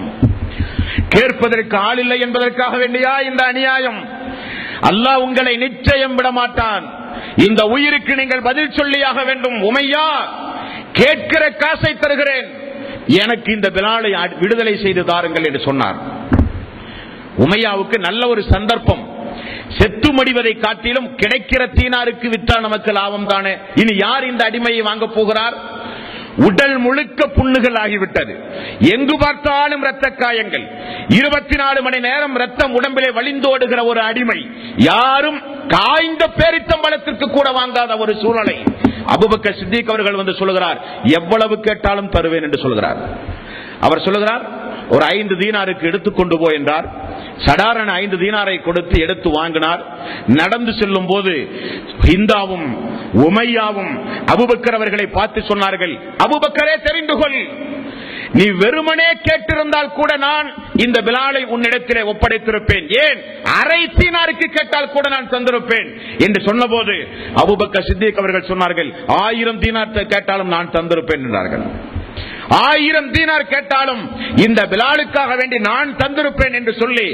கேட்பதற்கு ஆள் இல்லை என்பதற்காக வேண்டியா இந்த அநியாயம்? அல்லாஹ் உங்களை நிச்சயம் விடமாட்டான். இந்த உயிருக்கு நீங்கள் பதில் சொல்லியாக வேண்டும். உமையா, கேட்கிற காசை தருகிறேன், எனக்கு இந்த பிலாலை விடுதலை செய்து தாருங்கள் என்று சொன்னார். உமையாவுக்கு நல்ல ஒரு சந்தர்ப்பம். செத்து மடிவதை காட்டிலும் கிடைக்கிற தீனாருக்கு விற்றால் நமக்கு லாபம் தானே. இனி யார் இந்த அடிமையை வாங்க போகிறார்? உடல் முழுக்க புண்ணுகள் ஆகிவிட்டது. எங்கு பார்த்தாலும் இரத்த காயங்கள். 24 மணி நேரம் ரத்தம் உடம்பிலே வழிந்தோடுகிற ஒரு அடிமை. யாரும் காய்ந்த பேரித்தம்பழத்திற்கு கூட வாங்காத ஒரு சூழ்நிலை. அபூபக்கர் சித்திக் அவர்கள் வந்து சொல்கிறார், எவ்வளவு கேட்டாலும் தருவேன் என்று சொல்கிறார். அவர் சொல்லுகிறார், ஒரு 5 தீனாருக்கு எடுத்துக்கொண்டு போ என்றார். சடாரன் 5 தீனாரை கொடுத்து எடுத்து வாங்கினார். நடந்து செல்லும் போது ஹிந்தாவும் உமையாவும் அபூபக்கர் அவர்களை பார்த்து சொன்னார்கள், அபூபக்கரே தெரிந்து கொள், நீ வெறுமனே கேட்டிருந்தால் கூட நான் இந்த பிலாலை உன்னிடத்திலே ஒப்படைத்திருப்பேன். ஏன் அரை தீனாருக்கு கேட்டால் கூட நான் தந்திருப்பேன் என்று சொன்னபோது அபூபக்கர் சித்திக் அவர்கள் சொன்னார்கள், 1000 தீனார் கேட்டாலும் நான் தந்திருப்பேன் என்றார்கள். 1000 தீனார் கேட்டாலும் இந்த பிலாலுக்காக வேண்டி நான் தந்திருப்பேன் என்று சொல்லி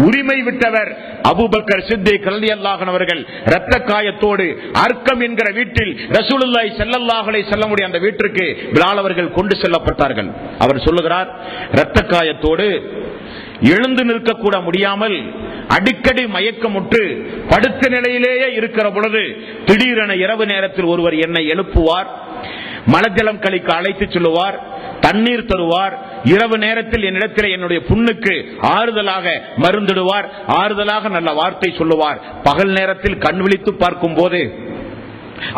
உரிமை விட்டவர் அபூபக்கர் சித்திக் ரலியல்லாஹு அன்ஹு அவர்கள். இரத்த காயத்தோடு அர்க்கம் என்கிற வீட்டில் ரசூலுல்லாஹி ஸல்லல்லாஹு அலைஹி வஸல்லம் அந்த வீட்டிற்கு பிலால் அவர்கள் கொண்டு செல்லப்பட்டார்கள். அவர் சொல்லுகிறார், இரத்த காயத்தோடு எழுந்து நிற்க கூட முடியாமல் அடிக்கடி மயக்கமுற்று படுத்த நிலையிலேயே இருக்கிற பொழுது திடீரென இரவு நேரத்தில் ஒருவர் என்னை எழுப்புவார், மலஜலம் கழிக்க அழைத்து சொல்லுவார், தண்ணீர் தருவார், இரவு நேரத்தில் என்னிடத்தில் என்னுடைய புண்ணுக்கு ஆறுதலாக மருந்திடுவார், ஆறுதலாக நல்ல வார்த்தை சொல்லுவார். பகல் நேரத்தில் கண் விழித்து பார்க்கும் போது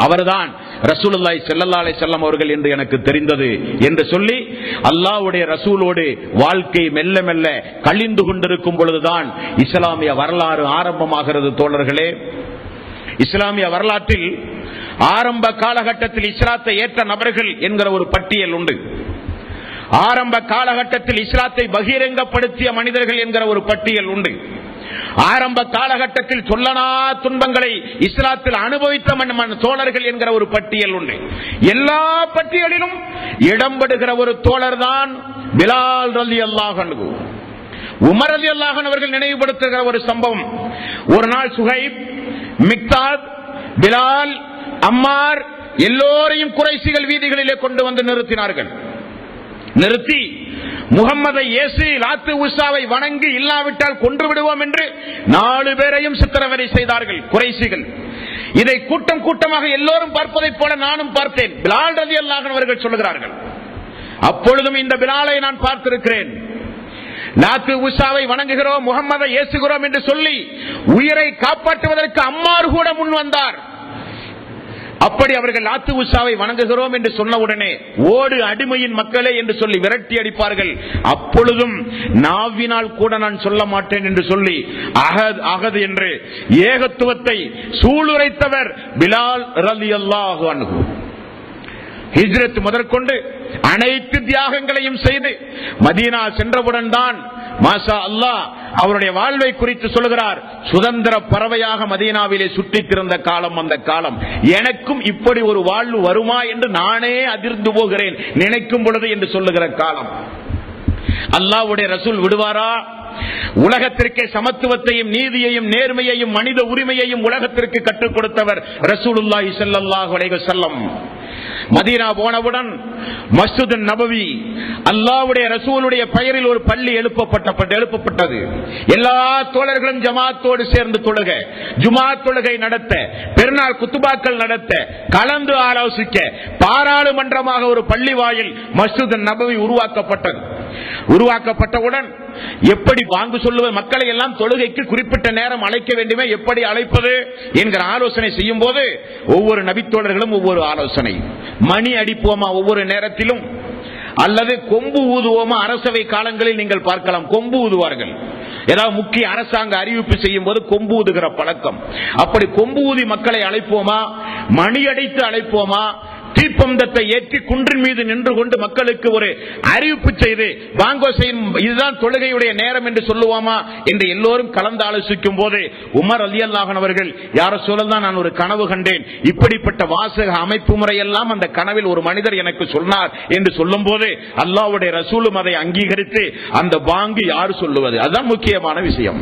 அவர்தான் ரசூலுல்லாஹி ஸல்லல்லாஹு அலைஹி வஸல்லம் அவர்கள் என்று எனக்கு தெரிந்தது என்று சொல்லி அல்லாஹ்வுடைய ரசூலோடு வாழ்க்கை மெல்ல மெல்ல கழிந்து கொண்டிருக்கும் பொழுதுதான் இஸ்லாமிய வரலாறு ஆரம்பமாகிறது. தோழர்களே, இஸ்லாமிய வரலாற்றில் ஆரம்ப காலகட்டத்தில் இஸ்லாத்தை ஏற்ற நபர்கள் என்கிற ஒரு பட்டியல் உண்டு. ஆரம்ப காலகட்டத்தில் இஸ்லாத்தை பகிரங்கப்படுத்திய மனிதர்கள் என்கிற ஒரு பட்டியல் உண்டு. ஆரம்ப காலகட்டத்தில் சொல்லனா துன்பங்களை இஸ்லாத்தில் அனுபவித்த தோழர்கள் என்கிற ஒரு பட்டியல் உண்டு. எல்லா பட்டியலிலும் இடம்பெறுகிற ஒரு தோழர் தான் பிலால் ரலியல்லாஹு அன்ஹு. உமர் ரலியல்லாஹு அன்ஹு அவர்கள் நினைவுபடுத்துகிற ஒரு சம்பவம், ஒரு நாள் சுஹைப், மிக்தாத், பிலால், அம்மார் எல்லோரையும் குறைசிகள் வீதிகளிலே கொண்டு வந்து நிறுத்தினார்கள். நிறுத்தி முகம்மதை இயேசு லாத்து உஸாவை வணங்கி இல்லாவிட்டால் கொன்று விடுவோம் என்று 4 பேரையும் சித்திரவதை செய்தார்கள் குறைசிகள். இதை கூட்டம் கூட்டமாக எல்லோரும் பார்ப்பதை போல நானும் பார்த்தேன். பிலால் ரலியல்லாஹு அன்ஹு அவர்கள் சொல்லுகிறார்கள், அப்பொழுதும் இந்த பிலாலை நான் பார்த்திருக்கிறேன். லாத்து உஸாவை வணங்குகிறோம், முகம்மதை ஏசுகிறோம் என்று சொல்லி உயிரை காப்பாற்றுவதற்கு அம்மார் கூட முன் வந்தார். அப்படி அவர்கள் லாத்து உஸாவை வணங்குகிறோம் என்று சொன்னவுடனே ஓடு அடிமையின் மக்களே என்று சொல்லி விரட்டி அடிப்பார்கள். அப்பொழுதும் நாவினால் கூட நான் சொல்ல மாட்டேன் என்று சொல்லி அஹத் அஹத் என்று ஏகத்துவத்தை சூளுரைத்தவர் பிலால் ரலியல்லாஹு அன்ஹு. ஹிஜ்ரத் முதற்கொண்டு அனைத்து தியாகங்களையும் செய்து மதீனா சென்றவுடன் தான் மாஷா அல்லாஹ் அவருடைய வாழ்வை குறித்து சொல்லுகிறார், சுதந்திர பறவையாக மதீனாவிலே சுற்றித் திரிந்த காலம் அந்த காலம். எனக்கும் இப்படி ஒரு வாழ்வு வருமா என்று நானே அதிர்ந்து போகிறேன் நினைக்கும் பொழுது என்று சொல்லுகிற காலம். அல்லாஹ்வுடைய ரசூல் விடுவாரா? உலகத்திற்கே சமத்துவத்தையும் நீதியையும் நேர்மையையும் மனித உரிமையையும் உலகத்திற்கு கற்றுக் கொடுத்தவர் ரசூலுல்லாஹி ஸல்லல்லாஹு அலைஹி வஸல்லம். மதீனா போனவுடன் மஸ்ஜித் நபவி அல்லாஹ்வுடைய ரசூலுடைய பெயரில் ஒரு பள்ளி எழுப்பப்பட்டது. எல்லா தோழர்களும் ஜமாத்தோடு சேர்ந்து தொழுக, ஜுமா தொழுகை நடத்த, பெருநாள் குத்துபாக்கள் நடத்த, கலந்து ஆலோசிக்க பாராளுமன்றமாக ஒரு பள்ளி வாயில் மஸ்ஜித் நபவி உருவாக்கப்பட்டவுடன் எப்படி வாங்கு சொல்லுவது, மக்களை எல்லாம் தொழுகைக்கு குறிப்பிட்ட நேரம் அழைக்க வேண்டுமே, எப்படி அழைப்பது என்கிற ஆலோசனை செய்யும் போது ஒவ்வொரு நபித்தோழர்களும் ஒவ்வொரு ஆலோசனை. மணி அடிப்போமா ஒவ்வொரு நேரத்திலும், அல்லது கொம்பு ஊதுவோமா? அரசவை காலங்களில் நீங்கள் பார்க்கலாம், கொம்பு ஊதுவார்கள். ஏதாவது முக்கிய அரசாங்க அறிவிப்பு செய்யும் போது கொம்பு ஊதுகிற பழக்கம். அப்படி கொம்பு ஊதி மக்களை அழைப்போமா, மணி அடித்து அழைப்போமா, தீப்பந்தத்தை ஏற்றி குன்றின் மீது நின்று கொண்டு மக்களுக்கு ஒரு அறிவிப்பு செய்து வாங்கோ செய்யும், இதுதான் தொழுகையுடைய நேரம் என்று சொல்லுவோமா என்று எல்லோரும் கலந்து ஆலோசிக்கும் போது உமர் ரலியல்லாஹு அன்ஹு அவர்கள், யார சொல்லதான் நான் ஒரு கனவு கண்டேன், இப்படிப்பட்ட வாசக அமைப்பு முறையெல்லாம் அந்த கனவில் ஒரு மனிதர் எனக்கு சொன்னார் என்று சொல்லும் போது அல்லாஹ்வுடைய ரசூலும் அதை அங்கீகரித்து அந்த பாங்கு யார் சொல்லுவது, அதுதான் முக்கியமான விஷயம்.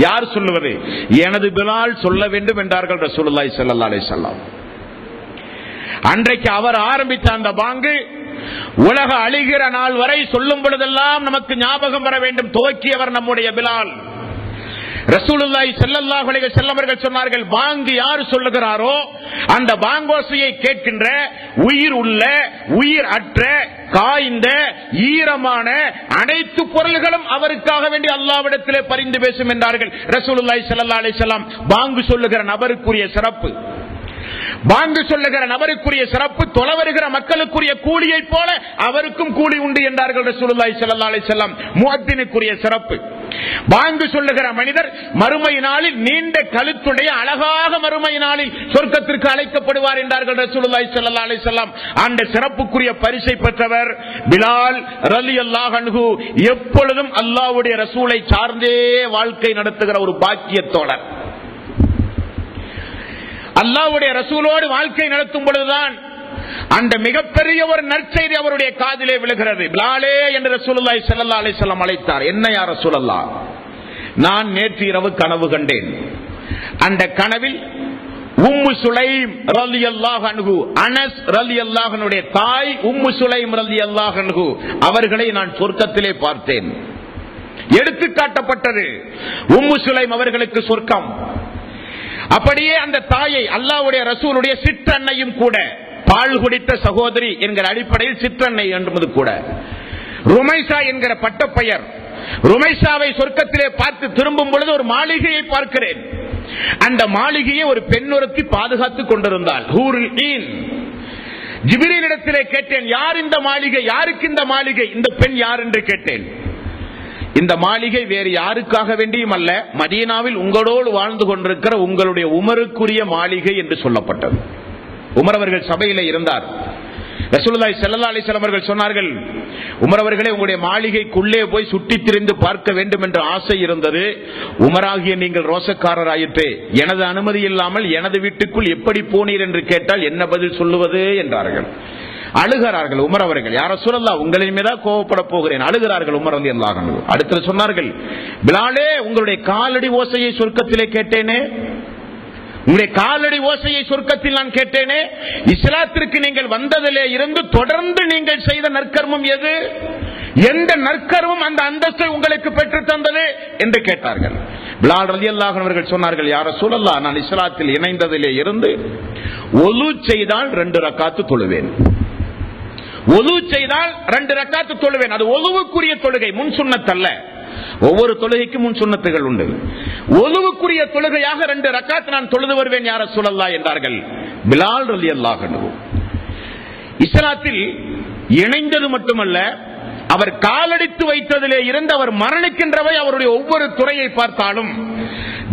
யார் சொல்லுவது? எனது பிலால் சொல்ல வேண்டும் என்றார்கள் ரசூலுல்லாஹி ஸல்லல்லாஹு அலைஹி வஸல்லம். அன்றைக்கு அவர் ஆரம்பித்த அந்த பாங்கு உலக அழிகிற நாள் வரை சொல்லும் பொழுதெல்லாம் நமக்கு ஞாபகம் வர வேண்டும். துவக்கியவர் நம்முடைய பிலால். ரசூலுல்லாஹி ஸல்லல்லாஹு அலைஹி வஸல்லம் அவர்கள் சொன்னார்கள், பாங்கு யார் சொல்லுகிறாரோ அந்த பாங்கோசையை கேட்கின்ற உயிர் உள்ள உயிர் அற்ற காய்ந்த ஈரமான அனைத்து பொருள்களும் அவருக்காக வேண்டி அல்லாஹ்விடத்திலே பரிந்து பேசும் என்றார்கள் ரசூலுல்லாஹி ஸல்லல்லாஹு அலைஹி வஸல்லம். பாங்கு சொல்லுகிற நபருக்குரிய சிறப்பு, பாங்கு சொல்லுகிற நபருக்குரிய சிறப்பு தொலைவருகிற மக்களுக்குரிய கூலியை போல அவருக்கும் கூலி உண்டு என்றார்கள் ரசூலுல்லாஹி ஸல்லல்லாஹு அலைஹி வஸல்லம். முஅத்தினுக்குரிய சிறப்பு, பாங்கு சொல்லுகிற மனிதர் மறுமை நாளில் நீண்ட கழுத்துடைய அழகாக மறுமை நாளில் சொர்க்கத்திற்கு அழைக்கப்படுவார் என்றார்கள் ரசூலுல்லாஹி ஸல்லல்லாஹு அலைஹி வஸல்லம். அந்த சிறப்புக்குரிய பரிசை பெற்றவர் பிலால் ரலியல்லாஹு அன்ஹு. எப்பொழுதும் அல்லாஹ்வுடைய ரசூலை சார்ந்தே வாழ்க்கை நடத்துகிற ஒரு பாக்கியத்தோழர். அல்லாஹ்வுடைய ரசூலோடு வாழ்க்கை நடத்தும் பொழுதுதான் அந்த மிகப்பெரிய ஒரு நற்செய்தி அவருடைய காதிலே விழுகிறது. பிலாலே என்று ரசூலுல்லாஹி ஸல்லல்லாஹு அலைஹி வஸல்லம் அழைத்தார். என்ன யா ரசூலல்லாஹ், நான் நேற்று இரவு கனவு கண்டேன். அந்த கனவில் உம்மு சுலைம் ரலியல்லாஹு அன்ஹு, அனஸ் ரலியல்லாஹு அன்ஹுடைய தாய் உம்மு சுலைம் ரலியல்லாஹு அன்ஹு அவர்களை நான் சொர்க்கத்திலே பார்த்தேன். எடுத்து காட்டப்பட்டது உம்மு சுலைம் அவர்களுக்கு சொர்க்கம். அப்படியே அந்த தாயை அல்லாஹ்வுடைய ரசூலுடைய சிற்றன்னையும் கூட, பால் குடித்த சகோதரி என்கிற அடிப்படையில் சிற்றன்னை என்பது கூட, ருமைசா என்கிற பட்டப்பெயர். ருமைசாவை சொர்க்கத்திலே பார்த்து திரும்பும் பொழுது ஒரு மாளிகையை பார்க்கிறேன். அந்த மாளிகையை ஒரு பெண்ணொருத்தி பாதுகாத்துக் கொண்டிருந்தாள். ஜிப்ரீலிடத்திலே கேட்டேன், யார் இந்த மாளிகை, யாருக்கு இந்த மாளிகை, இந்த பெண் யார் என்று கேட்டேன். இந்த மாளிகை வேறு யாருக்காக வேண்டியும் அல்ல, மதீனாவில் உங்களோடு வாழ்ந்து கொண்டிருக்கிற உங்களுடைய உமருக்குரிய மாளிகை என்று சொல்லப்பட்டது. உமர் அவர்கள் சபையிலே இருந்தார். ரசூலுல்லாஹி ஸல்லல்லாஹு அலைஹி வஸல்லம் அவர்கள் சொன்னார்கள், உமர் அவர்களே, உங்களுடைய மாளிகைக்குள்ளே போய் சுற்றித் திரிந்து பார்க்க வேண்டும் என்ற ஆசை இருந்தது. உமராகிய நீங்கள் ரோசக்காரராயிற்று, எனது அனுமதி இல்லாமல் எனது வீட்டுக்குள் எப்படி போனீர் என்று கேட்டால் என்ன பதில் சொல்லுவது என்றார்கள். அழுகிறார்கள் உமர் அவர்கள். யா ரசூலல்லாஹ், உங்களின் மீதா கோபப்பட போகிறேன். அழுகிறார்கள் உமர் ரலியல்லாஹு அன்ஹு. அடுத்து சொன்னார்கள், பிலாலே, உங்களுடைய காலடி ஓசையை சொர்க்கத்திலே கேட்டேனே, உங்களுடைய காலடி ஓசையை சொர்க்கத்தில் நான் கேட்டேனே, இஸ்லாத்திற்கு நீங்கள் வந்ததிலே இருந்து தொடர்ந்து நீங்கள் செய்த நற்கர்மம் எது, எந்த நற்கர்மம் அந்த அந்தஸ்தை உங்களுக்கு பெற்று தந்தது என்று கேட்டார்கள். பிலால் ரலியல்லாஹு அன்ஹு அவர்கள் சொன்னார்கள், யா ரசூலல்லாஹ், நான் இஸ்லாத்தில் இணைந்ததிலே இருந்து ஒலு செய்தால் 2 ரக்காத்து தொழுவேன். ஒலு செய்தால் 2 ரக்காத்து தொழுவேன். அது ஒலுவுக்குரிய தொழுகை, முன் சுன்னத் அல்ல. ஒவ்வொரு தொழுகைக்கும் முன் சுன்னத்துகள் உண்டு. ஒலுவுக்குரிய தொழுகையாக 2 ரக்காத் நான் தொழுது வருவேன் யா ரசூலல்லாஹ் என்றார்கள் பிலால் ரலியல்லாஹு அன்ஹு. இஸ்லாத்தில் இணைந்தது மட்டுமல்ல, அவர் காலடித்து வைத்ததிலே இருந்து அவர் மரணிக்கின்றவை அவருடைய ஒவ்வொரு துறையை பார்த்தாலும்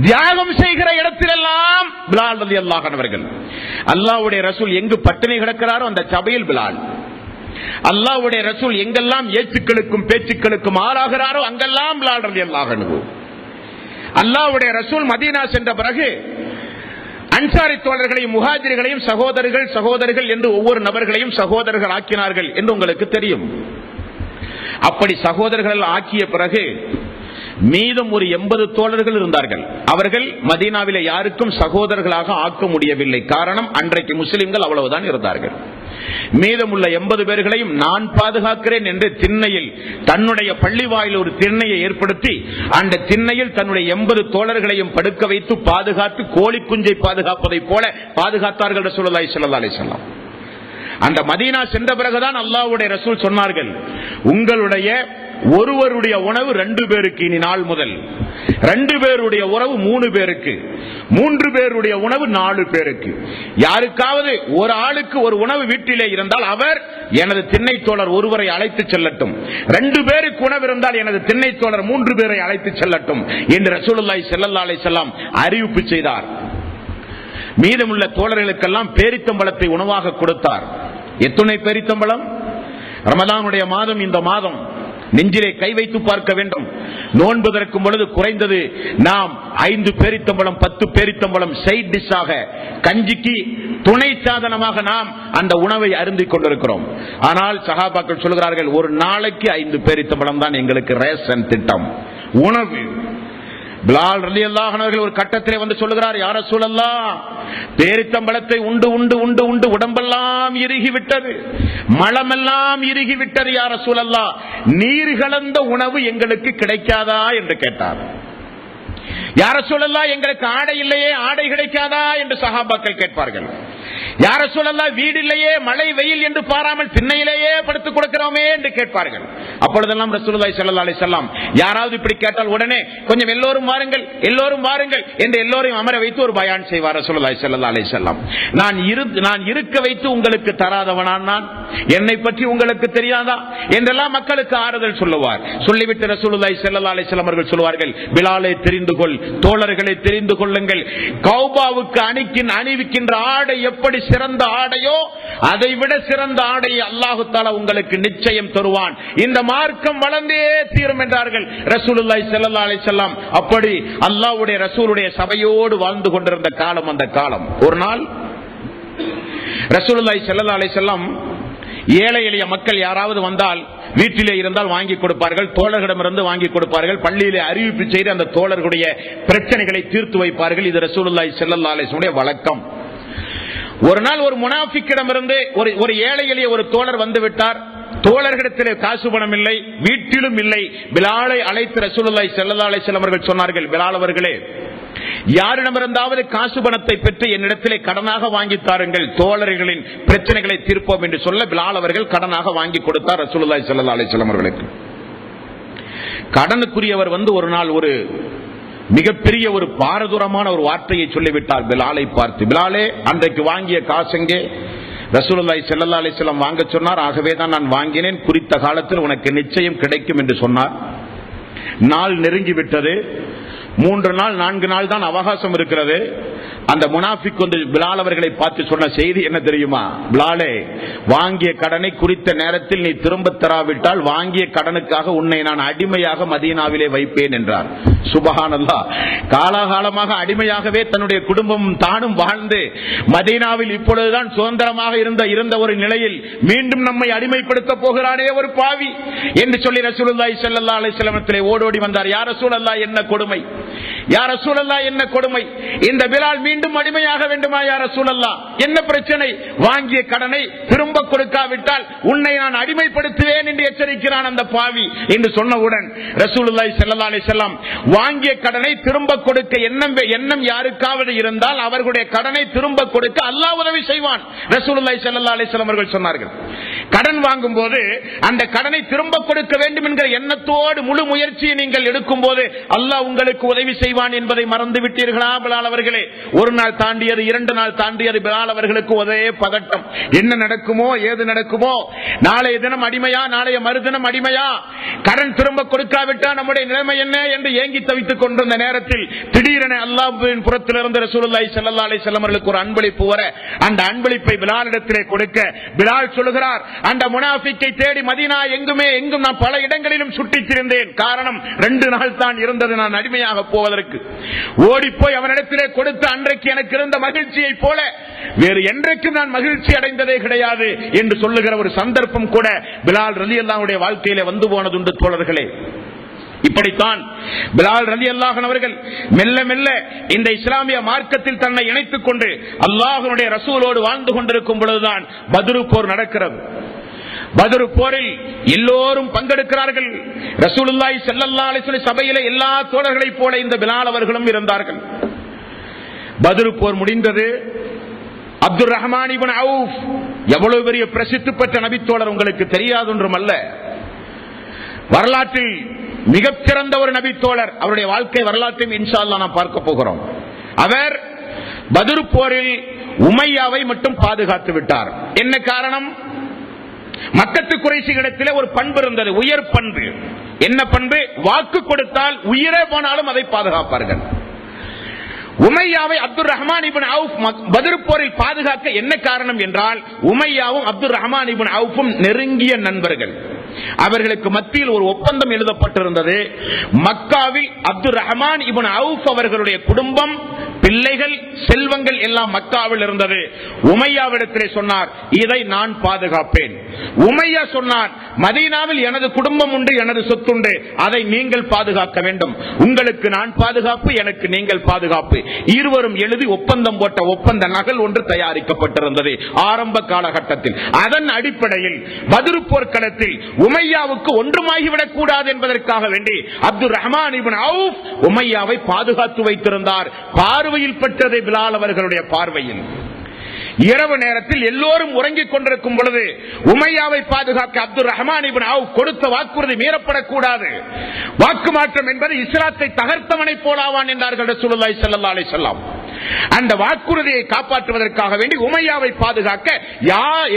தியாகம் செய்கிற இடத்திலெல்லாம் பிலால் ரலியல்லாஹு அன்ஹு அவர்கள். அல்லாஹ்வுடைய ரசூல் எங்கு பட்டினி கிடக்கிறாரோ அந்த சபையில் பிலால். அல்லாஹ்வுடைய ரசூல் எங்கெல்லாம் ஏச்சுக்களுக்கும் பேச்சுக்களுக்கும் ஆளாகிறாரோ அங்கெல்லாம் பிலால் ரலியல்லாஹு அன்ஹு. அல்லாஹ்வுடைய ரசூல் மதீனா சென்ற பிறகு அன்சாரி தோழர்களையும் முஹாஜிர்களையும் சகோதரர்கள் என்று ஒவ்வொரு நபர்களையும் சகோதரர்கள் ஆக்கினார்கள் என்று உங்களுக்கு தெரியும். அப்படி சகோதரர்கள் ஆக்கிய பிறகு மீதம் ஒரு 80 தோழர்கள் இருந்தார்கள். அவர்கள் மதீனாவிலே யாருக்கும் சகோதரர்களாக ஆக்க முடியவில்லை. காரணம், அன்றைக்கு முஸ்லிம்கள் அவ்வளவுதான் இருந்தார்கள். மீதமுள்ள 80 பேர்களையும் நான் பாதுகாக்கிறேன் என்று திண்ணையில் தன்னுடைய பள்ளி வாயில் ஒரு திண்ணையை ஏற்படுத்தி அந்த திண்ணையில் தன்னுடைய 80 தோழர்களையும் படுக்க வைத்து பாதுகாத்து கோழி குஞ்சை பாதுகாப்பதை போல பாதுகாத்தார்கள் ரசூலுல்லாஹி ஸல்லல்லாஹு அலைஹி வஸல்லம். அந்த மதீனா சென்ற பிறகுதான் அல்லாஹ்வுடைய ரசூல் சொன்னார்கள், உங்களுடைய ஒருவருடைய உணவு 2 பேருக்கு, இனி நாள் முதல் 2 பேருடைய உணவு 3 பேருக்கு, 3 பேருடைய உணவு 4 பேருக்கு. யாருக்காவது ஒரு ஆளுக்கு ஒரு உணவு வீட்டிலே இருந்தால் அவர் எனது திண்ணை தோழர் ஒருவரை அழைத்து செல்லட்டும், 2 பேருக்கு உணவு இருந்தால் எனது திண்ணை தோழர் 3 பேரை அழைத்து செல்லட்டும் என்று ரசூலுல்லாஹி ஸல்லல்லாஹு அலைஹி வஸல்லம் அறிவிப்பு செய்தார். மீதமுள்ள தோழர்களுக்கெல்லாம் பேரித்தம்பழத்தை உணவாக கொடுத்தார். எத்தனை பேரித்தம்பழம்? ரமலானுடைய மாதம் இந்த மாதம் நெஞ்சிலே கை வைத்து பார்க்க வேண்டும். நோன்பு திறக்கும் பொழுது குறைந்தது நாம் 5 பேரித்தம்பழம் 10 பேரித்தம்பழம் சைட் டிஷ்ஷாக, கஞ்சிக்கு துணை சாதனமாக நாம் அந்த உணவை அருந்திக் கொண்டிருக்கிறோம். ஆனால் சஹாபாக்கள் சொல்கிறார்கள், ஒரு நாளைக்கு 5 பேரித்தம்பழம் தான் எங்களுக்கு ரேஷன் திட்டம், உணவு. பிலால் ரலியல்லாஹு அன்ஹு அவர்கள் ஒரு கட்டத்திலே வந்து சொல்லுகிறார், யா ரசூலல்லாஹ், பேரித்தம்பழத்தை உண்டு உண்டு உண்டு உண்டு உடம்பெல்லாம் இறுகி விட்டது, மலமெல்லாம் இறுகி விட்டது யா ரசூலல்லாஹ், நீர் கலந்த உணவு எங்களுக்கு கிடைக்காதா என்று கேட்டார். யா ரசூலல்லாஹ், எங்களுக்கு ஆடை இல்லையே, ஆடை கிடைக்காதா என்று சஹாபாக்கள் கேட்பார்கள். யா ரசூலல்லாஹ், வீடு இல்லையே, மழை வெயில் என்று பாராமல் திண்ணையிலேயே படுத்துக் கொடுக்கிறோமே என்று கேட்பார்கள். அப்பொழுதெல்லாம் ரசூலுல்லாஹி ஸல்லல்லாஹு அலைஹி வஸல்லம் யாராவது இப்படி கேட்டால் உடனே கொஞ்சம் எல்லோரும் வாருங்கள் எல்லோரும் வாருங்கள் என்று எல்லோரையும் அமர வைத்து ஒரு பயான் செய்வார் ரசூலுல்லாஹி ஸல்லல்லாஹு அலைஹி வஸல்லம். நான் இருக்க வைத்து உங்களுக்கு தராதவனான் நான், என்னை பற்றி உங்களுக்கு தெரியாதா என்றெல்லாம் மக்களுக்கு ஆறுதல் சொல்லுவார். சொல்லிவிட்டு ரசூலுல்லாஹி ஸல்லல்லாஹு அலைஹி வஸல்லம் அவர்கள் சொல்வார்கள், பிலாலை தெரிந்து கொள், தோழர்களை தெரிந்து கொள்ளுங்கள், கௌபாவுக்கு அணிவிக்கின்ற ஆடை எப்படி சிறந்த ஆடையோ அதை விட சிறந்த ஆடையை அல்லாஹு தஆலா உங்களுக்கு நிச்சயம் தருவான், இந்த மார்க்கம் வளர்ந்தே தீரும் என்றார்கள் ரசூலுல்லாஹி ஸல்லல்லாஹு அலைஹி வஸல்லம். அப்படி அல்லாஹ்வுடைய ரசூலுடைய சபையோடு வாழ்ந்து கொண்டிருந்த காலம் அந்த காலம். ஒரு நாள் ரசூலுல்லாஹி ஸல்லல்லாஹு அலைஹி வஸல்லம் ஏழை எளிய மக்கள் யாராவது வந்தால் வீட்டிலே இருந்தால் வாங்கி கொடுப்பார்கள், தோழர்களிடமிருந்து வாங்கி கொடுப்பார்கள், பள்ளியிலே அறிவிப்பு செய்து அந்த தோழர்களுடைய பிரச்சனைகளை தீர்த்து வைப்பார்கள். இது ரசூலுல்லாஹி ஸல்லல்லாஹு அலைஹி வஸல்லம் வழக்கம். ஒரு நாள் ஒரு முனாஃபிக்கிடமிருந்து ஒரு ஏழை எளிய ஒரு தோழர் வந்து விட்டார். தோழர்களிடத்திலே காசு பணம் இல்லை, வீட்டிலும் இல்லை. பிலாலை அழைத்து ரசூலுல்லாஹி ஸல்லல்லாஹு அலைஹி வஸல்லம் அவர்கள் சொன்னார்கள், பிலால் அவர்களே, யாரிடமிருந்தாவது காசு பணத்தை பெற்று என்னிடத்திலே கடனாக வாங்கி தாருங்கள், தோழர்களின் பிரச்சனைகளை தீர்ப்போம் என்று சொல்ல பிலால் அவர்கள் கடனாக வாங்கி கொடுத்தார் ரசூலுல்லாஹி ஸல்லல்லாஹு அலைஹி வஸல்லம் அவர்களுக்கு. கடனுக்குரியவர் ஒரு நாள் ஒரு மிகப்பெரிய ஒரு பாரதூரமான ஒரு வார்த்தையை சொல்லிவிட்டார் பிலாலை பார்த்து. பிலாலே, அன்றைக்கு வாங்கிய காசுங்கே ரசூலுல்லாஹி ஸல்லல்லாஹு அலைஹி வஸல்லம் வாங்க சொன்னார், ஆகவேதான் நான் வாங்கினேன், குறித்த காலத்தில் உனக்கு நிச்சயம் கிடைக்கும் என்று சொன்னார். நாள் நெருங்கிவிட்டது. 3 நாள் 4 நாள் தான் அவகாசம் இருக்கிறது. அந்த முனாஃபிக் பிலால் அவர்களை பார்த்து சொன்ன செய்தி என்ன தெரியுமா? பிலாலே, வாங்கிய கடனை குறித்த நேரத்தில் நீ திரும்ப தராவிட்டால் வாங்கிய கடனுக்காக உன்னை நான் அடிமையாக மதீனாவிலே வைப்பேன் என்றார். சுபஹானல்லாஹ். காலாகாலமாக அடிமையாகவே தன்னுடைய குடும்பம் தானும் வாழ்ந்து மதீனாவில் இப்பொழுதுதான் சுதந்திரமாக இருந்த ஒரு நிலையில் மீண்டும் நம்மை அடிமைப்படுத்த போகிறானே ஒரு பாவி என்று சொல்லி ரசூலுல்லாஹி ஸல்லல்லாஹு அலைஹி வஸல்லம் ஓடோடி வந்தார். யா ரசூலல்லாஹ், என்ன கொடுமை! யா ரசூலல்லாஹ், என்ன கொடுமை! இந்த பிலால் மீண்டும் அடிமையாக வேண்டுமா? யா ரசூலல்லாஹ், என்ன பிரச்சனை? வாங்கிய கடனை திரும்ப கொடுக்காவிட்டால் உன்னை நான் அடிமைப்படுத்துவேன் என்று எச்சரிக்கிறான் அந்த பாவி என்று சொன்னவுடன் ரசூலுல்லாஹி ஸல்லல்லாஹு அலைஹி வஸல்லம் வாங்கிய கடனை திரும்ப கொடுக்க எண்ணம் யாருக்காவது இருந்தால் அவர்களுடைய கடனை திரும்ப கொடுக்க அல்லாஹ் உதவி செய்வான். ரசூலுல்லாஹி ஸல்லல்லாஹு அலைஹி வஸல்லம் அவர்கள் சொன்னார்கள். கடன் வாங்கும் போது அந்த கடனை திரும்ப கொடுக்க வேண்டும் என்கிற எண்ணத்தோடு முழு முயற்சியை நீங்கள் எடுக்கும் போது அல்லாஹ் உங்களுக்கு உதவி செய்வான் என்பதை மறந்து விட்டீர்களா பிலால் அவர்களே? ஒரு நாள் தாண்டியது, 2 நாள் தாண்டியது, பிலால் அவர்களுக்கு ஒரே பதட்டம். என்ன நடக்குமோ, ஏது நடக்குமோ? நாளைய தினம் அடிமையா, நாளைய மறுதினம் அடிமையா? கடன் திரும்ப கொடுக்காவிட்டா நம்முடைய நிலைமை என்ன என்று ஏங்கி தவித்துக் கொண்டிருந்த நேரத்தில் திடீரென அல்லாஹ்வின் புறத்திலிருந்து ரசூலுல்லாஹி ஸல்லல்லாஹு அலைஹி வஸல்லம் அவர்களுக்கு ஒரு அன்பளிப்பு வர, அந்த அன்பளிப்பை பிலாலிடத்திலே கொடுக்க, பிலால் சொல்லுகிறார், அந்த முனாஃபிக்கை தேடி மதீனா எங்கும் நான் பல இடங்களிலும் சுற்றித் திரிந்தேன். காரணம், 2 நாள் தான் இருந்தது நான் அடிமையாக போவதற்கு. ஓடிப்போய் அவனிடத்திலே கொடுத்த அன்றைக்கு எனக்கு இருந்த மகிழ்ச்சியை போல வேறு என்றைக்கும் நான் மகிழ்ச்சி அடைந்ததே கிடையாது என்று சொல்லுகிற ஒரு சந்தர்ப்பம் கூட பிலால் ரலியல்லாஹு அன்ஹுடைய வாழ்க்கையிலே வந்து போனதுண்டு தோழர்களே. இப்படித்தான் பிலால் ரலியல்லாஹு அன்ஹு அவர்கள் மெல்ல மெல்ல இந்த இஸ்லாமிய மார்க்கத்தில் தன்னை இணைத்துக் கொண்டு அல்லாஹ்வுடைய ரசூலோடு வாழ்ந்து கொண்டிருக்கும் பொழுதுதான் பத்ரு போர் நடக்கிறது. பத்ரு போரில் எல்லோரும் பங்கெடுக்கிறார்கள். ரசூலுல்லாஹி ஸல்லல்லாஹு அலைஹி வஸல்லம் சபையிலே எல்லா தோழர்களைப் போல இந்த பிலால் அவர்களும் இருந்தார்கள். பத்ரு போர் முடிந்தது. அப்துர் ரஹ்மான் இப்னு அவுஃப் எவ்வளவு பெரிய பிரசித்தி பெற்ற நபித்தோழர் உங்களுக்கு தெரியாது ஒன்றும் அல்ல. வரலாற்றில் மிகச்சிறந்த ஒரு நபித்தோழர். அவருடைய வாழ்க்கை வரலாற்றையும் இன்ஷா அல்லாஹ் நாம் பார்க்க போகிறோம். அவர் பத்ரு போரில் உமையாவை மட்டும் பாதுகாத்து விட்டார். என்ன காரணம்? மக்கத்து குறைஷிகளிடத்திலே ஒரு பண்பு இருந்தது, உயர் பண்பு. என்ன பண்பு? வாக்கு கொடுத்தால் உயிரே போனாலும் அதை பாதுகாப்பார்கள். உமையாவை அப்துர் ரஹ்மான் இப்னு அவுஃப் பத்ர் போரில் பாதுகாக்க என்ன காரணம் என்றால், உமையாவும் அப்துர் ரஹ்மான் இப்னு அவுஃபும் நெருங்கிய நண்பர்கள். அவர்களுக்கு மத்தியில் ஒரு ஒப்பந்தம் எழுதப்பட்டிருந்தது. மக்காவில் அப்துர் ரஹ்மான் இப்னு அவுஃப் அவர்களுடைய குடும்பம், பிள்ளைகள், செல்வங்கள் எல்லாம் மக்காவில் இருந்தது. உமையாவிடத்திலே சொன்னார், இதை நான் பாதுகாப்பேன். உமையா சொன்னார், மதீனாவில் எனது குடும்பம் உண்டு, எனது சொத்துண்டு, அதை நீங்கள் பாதுகாக்க வேண்டும். உங்களுக்கு நான் பாதுகாப்பு, எனக்கு நீங்கள் பாதுகாப்பு. இருவரும் எழுதி ஒப்பந்தம் போட்ட ஒப்பந்த நகல் ஒன்று தயாரிக்கப்பட்டிருந்தது ஆரம்ப காலகட்டத்தில். அதன் அடிப்படையில் பத்ரு போர்க்களத்தில் உமையாவுக்கு ஒன்றுமாகிவிடக் கூடாது என்பதற்காக வேண்டி அப்துர் ரஹ்மான் இப்னு அவுஃப் உமையாவை பாதுகாத்து வைத்திருந்தார். பார்வையில் பெற்றது பிலால் அவர்களுடைய பார்வையில். இரவு நேரத்தில் எல்லோரும் உறங்கிக் கொண்டிருக்கும் பொழுது உமையாவை பாதுகாக்க அப்துர் ரஹ்மான் இப்னு அவுஃப் கொடுத்த வாக்குறுதி மீறப்படக்கூடாது. வாக்கு மாற்றம் என்பது இஸ்லாத்தை தகர்த்தவனை போலாவான் என்றார்கள் ரசூலுல்லாஹி ஸல்லல்லாஹு அலைஹி வஸல்லம். அந்த வாக்குறுதியை காப்பாற்றுவதற்காக வேண்டி உமையாவை பாதுகாக்க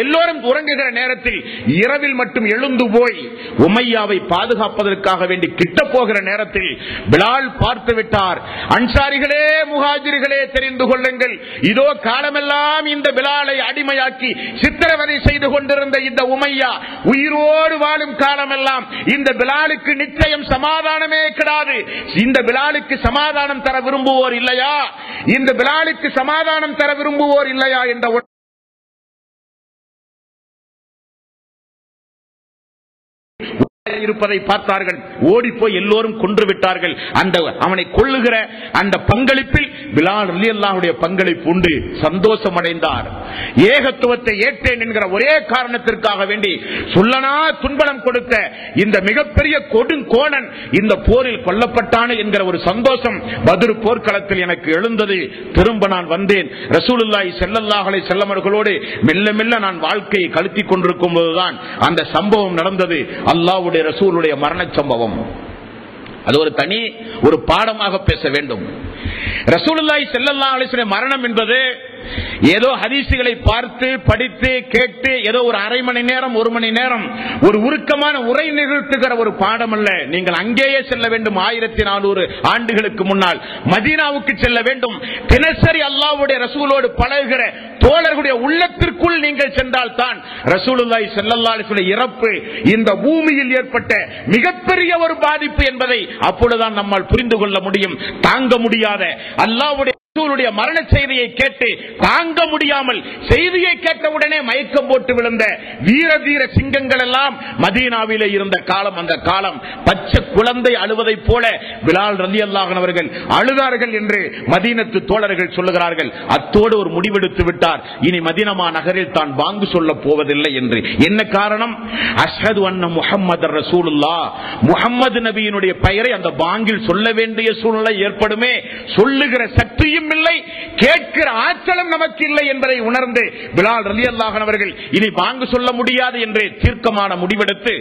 எல்லோரும் உறங்குகிற நேரத்தில் இரவில் மட்டும் எழுந்து போய் உமையாவை பாதுகாப்பதற்காக வேண்டி கிட்ட போகிற நேரத்தில் பிலால் பார்த்து விட்டார். அன்சாரிகளே, முஹாஜிர்களே, தெரிந்து கொள்ளுங்கள், இதோ காலமெல்லாம் இந்த பிலாலை அடிமையாக்கி சித்திரவதை செய்து கொண்டிருந்த இந்த உமையா உயிரோடு வாழும் காலமெல்லாம் இந்த பிலாலுக்கு நிச்சயம் சமாதானமே கிடையாது. இந்த பிலாலுக்கு சமாதானம் தர விரும்புவோர் இல்லையா, இந்த பிலாலுக்கு சமாதானம் தர விரும்புவோர் இல்லையா என்ற இருப்பதை பார்த்தார்கள். ஓடி போய் எல்லோரும் கொன்று விட்டார்கள். அந்த அவனை கொல்லுகிற அந்த பங்களிப்பில் பிலால் ரலியல்லாஹுடைய பங்களிப்பு உண்டு. சந்தோஷம் அடைந்தார். ஏகத்துவத்தை ஏற்றேன் என்கிற ஒரே காரணத்திற்காக வேண்டி சொல்லனா துன்பம் கொடுத்த இந்த மிகப்பெரிய கொடுங்கோணன் இந்த போரில் கொல்லப்பட்டான் என்கிற ஒரு சந்தோஷம் பத்ர் போர்க்களத்தில் எனக்கு எழுந்தது. திரும்ப நான் வந்தேன். ரசூலுல்லாஹி ஸல்லல்லாஹு அலைஹி வஸல்லம் அவர்களோடு மெல்ல மெல்ல நான் வாழ்க்கையை கழித்துக் கொண்டிருக்கும் போதுதான் அந்த சம்பவம் நடந்தது. அல்லாஹ்வுடைய ரசூலுடைய மரண சம்பவம். அது ஒரு தனி ஒரு பாடமாக பேச வேண்டும். ரசூலுல்லாஹி ஸல்லல்லாஹு அலைஹி வஸல்லம் மரணம் என்பது ஏதோ ஹதீசுகளை பார்த்து படித்து கேட்டு ஏதோ ஒரு அரை மணி நேரம் ஒரு மணி நேரம் ஒரு உருக்கமான உரை நிகழ்த்துகிற ஒரு பாடம் அல்ல. நீங்கள் அங்கேயே செல்ல வேண்டும். 1400 ஆண்டுகளுக்கு முன்னால் மதீனாவுக்கு செல்ல வேண்டும். தினசரி அல்லாஹ்வுடைய ரசூலோடு பழகுகிற தோழர்களுடைய உள்ளத்திற்குள் நீங்கள் சென்றால் தான் ரசூலுல்லாஹி ஸல்லல்லாஹு அலைஹி வஸல்லம் இறப்பு இந்த பூமியில் ஏற்பட்ட மிகப்பெரிய ஒரு பாதிப்பு என்பதை அப்பொழுதுதான் நம்மால் புரிந்து கொள்ள முடியும். தாங்க முடியாத அல்லாஹ்வுடைய மரண செய்தியை கேட்டு தாங்க முடியாமல் செய்தியை கேட்டவுடனே மயக்கம் போட்டு விழுந்த வீர தீர சிங்கங்கள் எல்லாம் மதீனாவிலே இருந்த காலம். அந்த காலம் பச்சை குழந்தை அழுவதை போல பிலால் ரலியல்லாஹு அன்ஹு அவர்கள் அழுதார்கள் என்று மதீனத்து தோழர்கள் சொல்லுகிறார்கள். அத்தோடு ஒரு முடிவெடுத்து விட்டார். இனி மதீனா நகரில் தான் பாங்கு சொல்ல போவதில்லை என்று. என்ன காரணம்? அஷ்ஹது அன்ன முஹம்மது ரசூலுல்லாஹ், முஹம்மது நபியினுடைய பெயரை அந்த பாங்கில் சொல்ல வேண்டிய சூழ்நிலை ஏற்படுமே. சொல்லுகிற சக்தியும் இல்லை, கேட்கிற ஆற்றலும் நமக்கு இல்லை என்பதை உணர்ந்து பிலால் ரலியல்லாஹு அன்ஹு அவர்கள் இனி பாங்கு சொல்ல முடியாது என்று தீர்க்கமான முடிவெடுத்து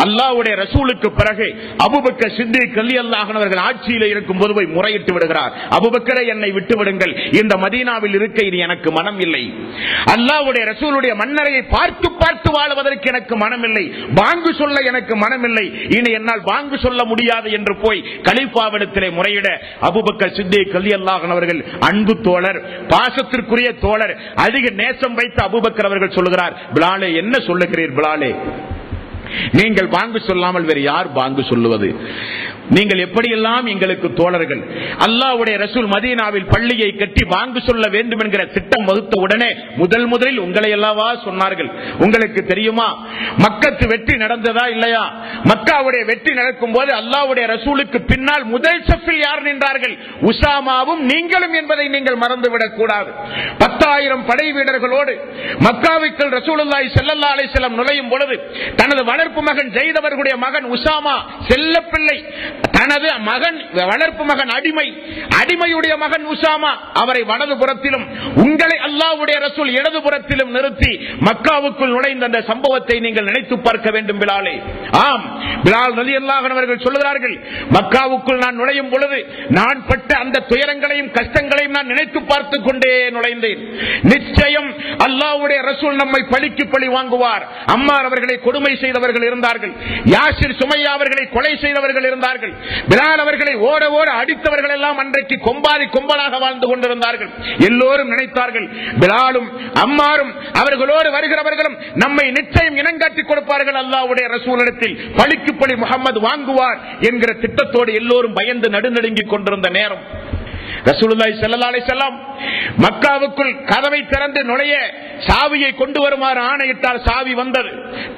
அல்லாஹ்வுடைய ரசூலுக்கு பிறகு அபூபக்கர் சித்திக் ரலியல்லாஹு அன்ஹு அவர்கள் ஆட்சியில் இருக்கும் போது போய் முறையிட்டு விடுகிறார். அபூபக்கரை என்னை விட்டு விடுங்கள், இந்த மதீனாவில் இருக்க இனி எனக்கு மனம் இல்லை. அல்லாஹ்வுடைய ரசூலுடைய மன்னரையை பார்த்து பார்த்து வாழ்வதற்கு எனக்கு மனம் இல்லை. பாங்கு சொல்ல எனக்கு மனம் இல்லை. இனி என்னால் பாங்கு சொல்ல முடியாது என்று போய் கலீஃபாவிடத்திலே முறையிட அபூபக்கர் சித்திக் ரலியல்லாஹு அன்ஹு அவர்கள் அன்பு தோழர், பாசத்திற்குரிய தோழர், அதிக நேசம் வைத்த அபூபக்கர் அவர்கள் சொல்லுகிறார், பிலாலே என்ன சொல்லுகிறீர்? பிலாலே, நீங்கள் பாங்கு சொல்லாமல் வேறு யார் பாங்கு சொல்லுவது? நீங்கள் எப்படியெல்லாம் எங்களுக்கு தோழர்கள். அல்லாஹ்வுடைய ரசூல் மதீனாவில் பள்ளியை கட்டி பாங்கு சொல்ல வேண்டும் என்கிற திட்டம் வகுத்த உடனே முதலில் உங்களை அல்லவா சொன்னார்கள். உங்களுக்கு தெரியுமா மக்கத்து வெற்றி நடந்ததா இல்லையா? மக்காவுடைய வெற்றி நடக்கும் போது அல்லாஹ்வுடைய ரசூலுக்கு பின்னால் முதல் சஃபில் யார் நின்றார்கள்? உசாமாவும் நீங்களும் என்பதை நீங்கள் மறந்துவிடக் கூடாது. 10,000 படை வீரர்களோடு மக்காவுக்குள் ரசூலுல்லாஹி ஸல்லல்லாஹு அலைஹி வஸல்லம் நுழையும் பொழுது தனது வளர்ப்பு மகன் ஜெயித் அவர்களுடைய மகன் உசாமா செல்ல பிள்ளை, தனது மகன் வளர்ப்பு மகன் அடிமையுடைய மகன் உசாமா, அவரை வலதுபுறத்திலும் உங்களை அல்லாஹ்வுடைய ரசூல் இடதுபுறத்திலும் நிறுத்தி மக்காவுக்குள் நுழைந்த அந்த சம்பவத்தை நீங்கள் நினைத்து பார்க்க வேண்டும் பிலாலே. ஆம், பிலால் ரலியல்லாஹு அன்ஹு அவர்கள் சொல்லுகிறார்கள், மக்காவுக்குள் நான் நுழையும் பொழுது நான் பட்ட அந்த துயரங்களையும் கஷ்டங்களையும் நான் நினைத்து பார்த்துக் கொண்டே நுழைந்தேன். நிச்சயம் அல்லாஹ்வுடைய ரசூல் நம்மை பழிக்கு பழி வாங்குவார். அம்மார் அவர்களை கொடுமை செய்தவர்கள் இருந்தார்கள், யாசிர் சுமையா அவர்களை கொலை செய்தவர்கள் இருந்தார்கள், பிலால் அவர்களை ஓட ஓட அடித்தவர்கள் எல்லாம் அன்றைக்கு கொம்பாதி கொம்பலாக வாழ்ந்து கொண்டிருந்தார்கள். எல்லோரும் நினைத்தார்கள் பிலாலும் அம்மாரும் அவர்களோடு வருகிறவர்களும் நம்மை நிச்சயம் இனங்காட்டிக் கொடுப்பார்கள், அல்லாஹ்வுடைய ரசூலிடத்தில் பழிக்கு பழி முஹம்மது வாங்குவார் என்கிற திட்டத்தோடு எல்லோரும் பயந்து நடுநடுங்கிக் கொண்டிருந்த நேரம் ரசூலுல்லாஹி ஸல்லல்லாஹு அலைஹி வஸல்லம் மக்காவுக்குள் கதவை திறந்து நுழைய சாவியை கொண்டு வருமாறு ஆணையிட்டார். சாவி வந்தது.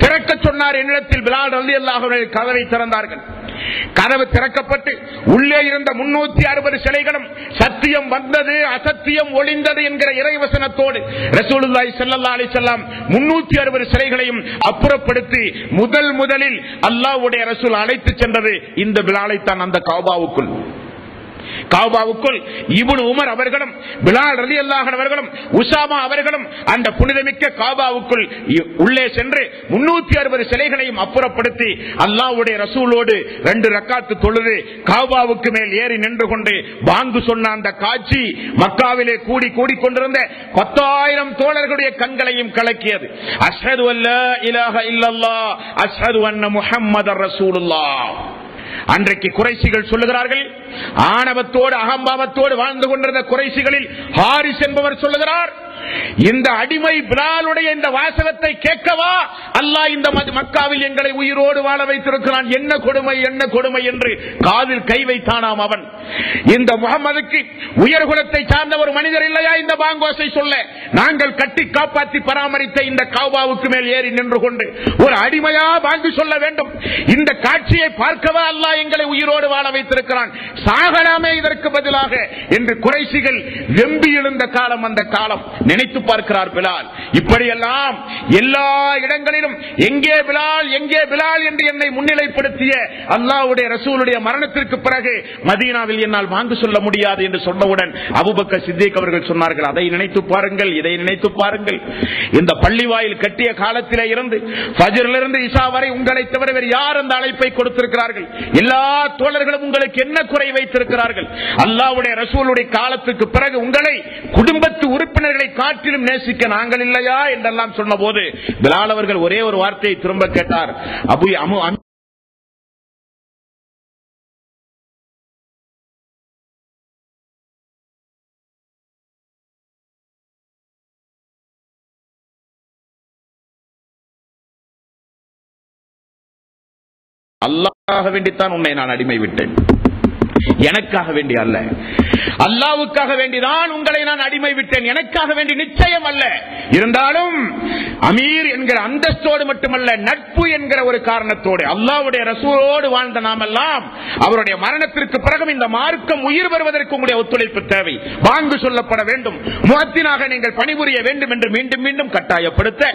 திறக்க சொன்னார் என்னிடத்தில். பிலால் ரலியல்லாஹு அன்ஹு கதவை திறந்தார்கள். கதவு திறக்கப்பட்டு உள்ளே இருந்த 360 சிலைகளும் சத்தியம் வந்தது அசத்தியம் ஒளிந்தது என்கிற இறைவசனத்தோடு ரசூலுல்லாஹி ஸல்லல்லாஹு அலைஹி வஸல்லம் 360 சிலைகளையும் அப்புறப்படுத்தி முதலில் அல்லாஹ்வுடைய ரசூல் அழைத்து சென்றது இந்த பிலாலை தான். அந்த கஅபாவுக்குள் இப்னு உமர் அவர்களும் பிலால் ரலியல்லாஹு அன்ஹு அவர்களும் உசாமா அவர்களும் அந்த புனிதமிக்க கஅபாவுக்குள் உள்ளே சென்று 360 சிலைகளையும் அப்புறப்படுத்தி அல்லாஹ்வுடைய ரசூலோடு 2 ரக்காத்து தொழுது கஅபாவுக்கு மேல் ஏறி நின்று கொண்டு பாங்கு சொன்ன அந்த காட்சி மக்காவிலே கூடி கொண்டிருந்த 10,000 தோழர்களுடைய கண்களையும் கலக்கியது. அஷ்ஹது அல்லா இலாஹ இல்லல்லாஹ் அஷ்ஹது அன்ன முஹம்மதர் ரசூலுல்லாஹ். அன்றைக்கு குறைஷிகள் சொல்லுகிறார்கள், ஆணவத்தோடு அகம்பாவத்தோடு வாழ்ந்து கொண்டிருந்த குறைஷிகளில் ஹாரிஸ் என்பவர் சொல்லுகிறார், இந்த அடிமை பிலாலுடைய இந்த வாசகத்தை கேட்கவா அல்லாஹ் இந்த மக்காவில் எங்களை உயிரோடு வாழ வைத்திருக்கிறான், என்ன கொடுமை என்ன கொடுமை என்று காதில் கை வைத்தானாம் அவன். இந்த முகமதுக்கு உயர்குலத்தை சார்ந்த ஒரு மனிதர் இல்லையா இந்த பாங்கோசை சொல்ல? நாங்கள் கட்டி காப்பாற்றி பராமரித்த இந்த காபாவுக்கு மேல் ஏறி நின்று கொண்டு ஒரு அடிமையா பாங்கு சொல்ல வேண்டும்? இந்த காட்சியை பார்க்கவா அல்லாஹ் எங்களை உயிரோடு வாழ வைத்திருக்கிறான், சாகலாமே இதற்கு பதிலாக என்று குறைசிகள் வெம்பி எழுந்த காலம் அந்த காலம். நினைத்து பார்க்கிறார் பிலால். இப்படியெல்லாம் எல்லா இடங்களிலும் எங்கே பிலால் எங்கே பிலால் என்று என்னை முன்னிலைப்படுத்திய அல்லாஹ்வுடைய ரசூலுடைய மரணத்திற்கு பிறகு மதீனாவில் என்னால் வாங்கு சொல்ல முடியாது என்று சொன்னவுடன் அபூபக்கர் சித்திக் அவர்கள் சொன்னார்கள், அதை நினைத்து பாருங்கள், இதை நினைத்து பாருங்கள். இந்த பள்ளிவாயில் கட்டிய காலத்திலே இருந்து ஃபஜ்ரிலிருந்து இஷா வரை உங்களை தவிர வேறு யார் அந்த அழைப்பை கொடுத்திருக்கிறார்கள்? எல்லா தோழர்களும் உங்களுக்கு என்ன குறை வைத்திருக்கிறார்கள்? அல்லாஹ்வுடைய ரசூலுடைய காலத்துக்கு பிறகு உங்களை குடும்பத்து உறுப்பினர்களை காட்டிலும் நேசிக்க நாங்கள் இல்லையா என்றெல்லாம் சொன்ன போது பிலால் அவர்கள் ஒரே ஒரு வார்த்தையை திரும்ப கேட்டார். அல்லாஹ்வுக்காக வேண்டித்தான் உன்னை நான் அடிமை விட்டேன், எனக்காக வேண்டி அல்ல. அல்லாஹ்வுக்காக வேண்டிதான் உங்களை நான் அடிமை விட்டேன், எனக்காக வேண்டி நிச்சயம் அல்ல. இருந்தாலும் அமீர் என்கிற அந்தஸ்தோடு மட்டுமல்ல, நட்பு என்கிற ஒரு காரணத்தோடு அல்லாஹ்வுடைய ரசூலோடு வாழ்ந்த நாமெல்லாம் அவருடைய மரணத்திற்கு பிறகும் இந்த மார்க்கம் உயிர் வருவதற்கு உங்களுடைய ஒத்துழைப்பு தேவை. வாங்கு சொல்லப்பட வேண்டும், முஅத்தினாக நீங்கள் பணிபுரிய வேண்டும் என்று மீண்டும் மீண்டும் கட்டாயப்படுத்த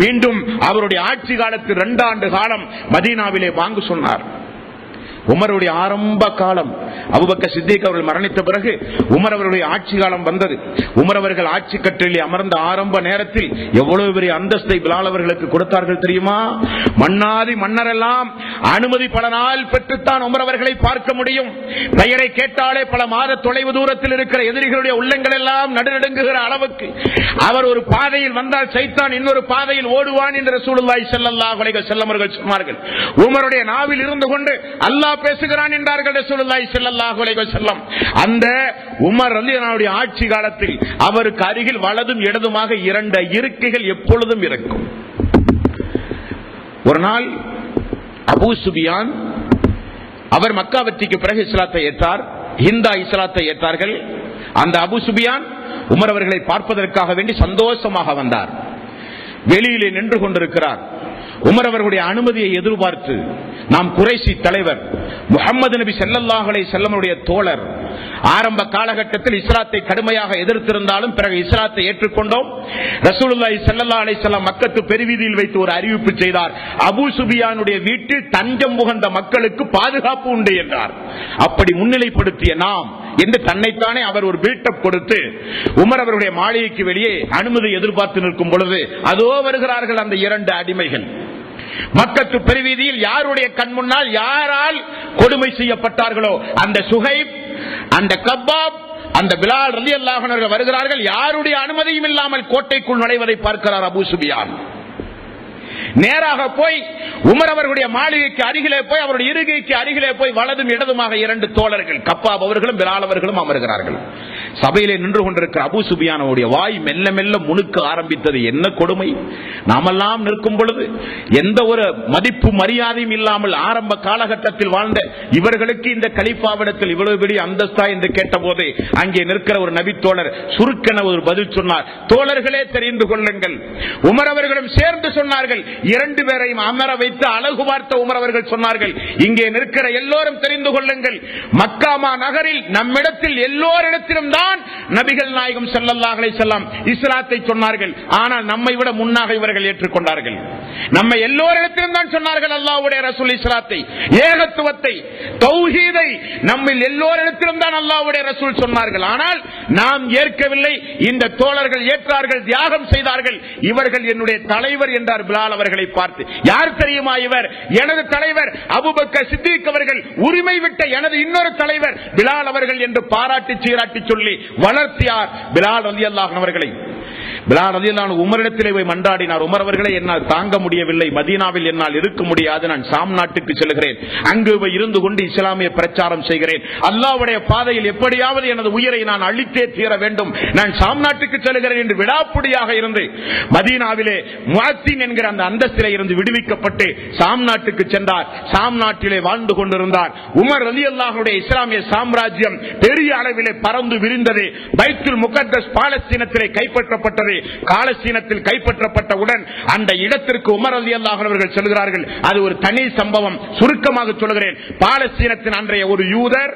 மீண்டும் அவருடைய ஆட்சி காலத்தில் 2 ஆண்டு காலம் மதீனாவிலே வாங்கு சொன்னார். உமருடைய ஆரம்ப காலம், அபூபக்கர் சித்திக் அவர்கள் மரணித்த பிறகு உமர் அவருடைய ஆட்சி காலம் வந்தது. உமர் அவர்கள் ஆட்சி கட்டிலில் அமர்ந்த ஆரம்ப நேரத்தில் எவ்வளவு பெரிய அந்தஸ்தை பிலால் அவர்களுக்கு கொடுத்தார்கள் தெரியுமா? மன்னாதி மன்னரெல்லாம் அனுமதி பல நாள் பெற்றுத்தான் உமர் அவர்களை பார்க்க முடியும். பெயரை கேட்டாலே பல மாத தொலைவு தூரத்தில் இருக்கிற எதிரிகளுடைய உள்ளங்கள் எல்லாம் நடுநடுங்குகிற அளவுக்கு அவர் ஒரு பாதையில் வந்தால் சைத்தான் இன்னொரு பாதையில் ஓடுவான் என்று ரசூலுல்லாஹி ஸல்லல்லாஹு அலைஹி வஸல்லம் அவர்கள் சொன்னார்கள். உமருடைய நாவில் இருந்து கொண்டு அல்லாஹ் பேசுகிறான் என்றார்கள் ரசூலுல்லாஹி ஸல்லல்லாஹு அலைஹி வஸல்லம். அந்த உமர் ரலியல்லாஹு ஆட்சி காலத்தில் அவருக்கு அருகில் வலதும் இடதுமாக 2 இருக்கைகள் எப்பொழுதும் இருக்கும். ஒரு நாள் அபூ சுபியான் அவர் மக்கா வெற்றிக்கு பிறகு இஸ்லாத்தை ஏற்றார், ஹிந்தா இஸ்லாத்தை ஏற்றார்கள். அந்த அபூ சுபியான் உமர் அவர்களை பார்ப்பதற்காக வேண்டி சந்தோஷமாக வந்தார். வெளியிலே நின்று கொண்டிருக்கிறார். உமர் அவர்களுடைய அனுமதியை எதிர்பார்த்து நாம் குறைசி தலைவர் முஹம்மது நபி ஸல்லல்லாஹு அலைஹி வஸல்லமுடைய தோழர் ஆரம்ப காலகட்டத்தில் இஸ்லாத்தை கடுமையாக எதிர்த்திருந்தாலும் பிறகு இஸ்லாத்தை ஏற்றுக்கொண்டோம். ரசூலுல்லாஹி ஸல்லல்லாஹு அலைஹி வஸல்லம் மக்கத்து பெருவீதியில் வைத்து ஒரு அறிவிப்பு செய்தார், அபூ சுபியானுடைய வீட்டில் தஞ்சம் புகுந்த மக்களுக்கு பாதுகாப்பு உண்டு என்றார். அப்படி முன்னிலைப்படுத்திய நாம் என்று தன்னைத்தானே அவர் ஒரு பில்டப் கொடுத்து உமர் அவருடைய மாளிகைக்கு வெளியே அனுமதி எதிர்பார்த்து நிற்கும் பொழுது அதோ வருகிறார்கள் அந்த 2 அடிமைகள். மக்கத்து பெருவீதியில் யாருடைய கண் முன்னால் யாரால் கொடுமை செய்யப்பட்டார்களோ அந்த சுஹைப், அந்த கப்பாப், அந்த பிலால் ரலியல்லாஹு அன்ஹு வருகிறார்கள். யாருடைய அனுமதியும் இல்லாமல் கோட்டைக்குள் நுழைவதை பார்க்கிறார் அபூ சுபியான். நேராக போய் உமர் அவர்களுடைய மாளிகைக்கு அருகிலே போய் அவருடைய இருகைக்கு அருகிலே போய் வலதும் இடதுமாக 2 தோழர்கள் கப்பாப் அவர்களும் பிலால் அவர்களும் அமர்கிறார்கள். சபையிலே நின்று கொண்டிருக்கிற அபூ சுபியானுடைய வாய் மெல்ல மெல்ல முணுக்க ஆரம்பித்தது. என்ன கொடுமை! நாமெல்லாம் நிற்கும் பொழுது எந்த ஒரு மதிப்பு மரியாதையும் இல்லாமல் ஆரம்ப காலகட்டத்தில் வாழ்ந்த இவர்களுக்கு இந்த கலீஃபாவிடத்தில் இவ்வளவு பெரிய அந்தஸ்தா என்று கேட்டபோது அங்கே நிற்கிற ஒரு நபி தோழர் சுருக்கென ஒரு பதில் சொன்னார். தோழர்களே தெரிந்து கொள்ளுங்கள். உமர் அவர்களும் சேர்ந்து சொன்னார்கள். 2 பேரையும் அமர வைத்து அழகு பார்த்த உமர் அவர்கள் சொன்னார்கள், இங்கே நிற்கிற எல்லோரும் தெரிந்து கொள்ளுங்கள், மக்காமா நகரில் நம்மிடத்தில் எல்லோரிடத்திலும் தான் நபிகள் நாயகம் ஸல்லல்லாஹு அலைஹி வஸல்லம் இஸ்லாத்தை சொன்னார்கள். ஆனால் நம்மை விட முன்னாக இவர்கள் ஏற்றுக்கொண்டார்கள். நம்ம எல்லோரிடத்திலும் தான் சொன்னார்கள் அல்லாஹ்வுடைய ரசூல் இஸ்லாத்தை, ஏகத்துவத்தை, தௌஹீதை நம்மில் எல்லோரிடத்திலும் தான் அல்லாஹ்வுடைய ரசூல் சொன்னார்கள். ஆனால் நாம் ஏற்கவில்லை. இந்த தோழர்கள் ஏற்றார்கள், தியாகம் செய்தார்கள். இவர்கள் என்னுடைய தலைவர் என்றார் பிலால் அவர்களை பார்த்து. யார் தெரியுமா இவர்? எனது தலைவர் அபூபக்கர் சித்திக் அவர்கள் உரிமை விட்ட எனது இன்னொரு தலைவர் பிலால் அவர்கள் என்று பாராட்டி சீராட்டி சொல்லி வளர்த்தியார் பிலால் ரலியல்லாஹு அன்ஹு அவர்களை. பிலால் ரலியல்லாஹு அன்ஹு உமரிடத்திலே போய் மன்றாடினார். உமர் அவர்களே, என்னால் தாங்க முடியவில்லை, மதீனாவில் என்னால் இருக்க முடியாது, நான் ஷாம் நாட்டுக்கு செல்கிறேன், அங்கு போய் இருந்து கொண்டு இஸ்லாமிய பிரச்சாரம் செய்கிறேன், அல்லாஹ்வுடைய பாதையில் எப்படியாவது எனது உயிரை நான் அழித்தே தீர வேண்டும், நான் ஷாம் நாட்டுக்கு செல்கிறேன் என்று விடாப்பிடியாக இருந்து மதீனாவிலே முஅத்தின் என்கிற அந்த அந்தஸ்திலே இருந்து விடுவிக்கப்பட்டு ஷாம் நாட்டுக்கு சென்றார். ஷாம் நாட்டிலே வாழ்ந்து கொண்டிருந்தார். உமர் ரலியல்லாஹு அன்ஹுடைய இஸ்லாமிய சாம்ராஜ்யம் பெரிய அளவிலே பறந்து விரிந்தது. பைத்துல் முகத்தஸ் பாலஸ்தீனத்திலே கைப்பற்றப்பட்டது. பாலஸ்தீனத்தில் கைப்பற்றப்பட்டவுடன் அந்த இடத்திற்கு உமர் ரலியல்லாஹு அன்ஹு அவர்கள் செல்கிறார்கள். அது ஒரு தனி சம்பவம். சுருக்கமாக சொல்கிறேன். பாலஸ்தீனத்தின் அன்றைய ஒரு யூதர்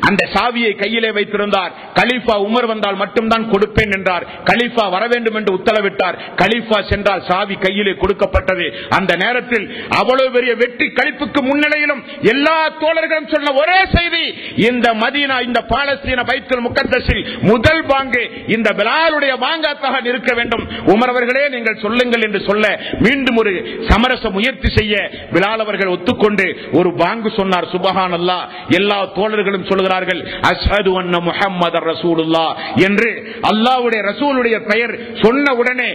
அந்த சாவியை கையிலே வைத்திருந்தார். கலீஃபா உமர் வந்தால் மட்டும்தான் கொடுப்பேன் என்றார். கலீஃபா வர வேண்டும் என்று உத்தரவிட்டார். கலீஃபா சென்றால் சாவி கையிலே கொடுக்கப்பட்டது. அந்த நேரத்தில் அவ்வளவு பெரிய வெற்றி களிப்புக்கு முன்னிலையிலும் எல்லா தோழர்களும் சொன்ன ஒரே செய்தி, இந்த மதீனா, இந்த பாலஸ்தீன பைத்துல் முகத்தஸில் முதல் பாங்கு இந்த பிலாலுடைய பாங்காக இருக்க வேண்டும். உமர் அவர்களே, நீங்கள் சொல்லுங்கள் என்று சொல்ல மீண்டும் ஒரு சமரச முயற்சி செய்ய பிலால் அவர்கள் ஒத்துக்கொண்டு ஒரு பாங்கு சொன்னார். சுப்ஹானல்லாஹ். எல்லா தோழர்களும் சொல்கிறார்கள், அஷ்ஹது அன்ன முஹம்மதர் ரசூலுல்லாஹ் என்று. அல்லாஹ்வுடைய ரசூலுடைய பெயர் சொன்ன உடனே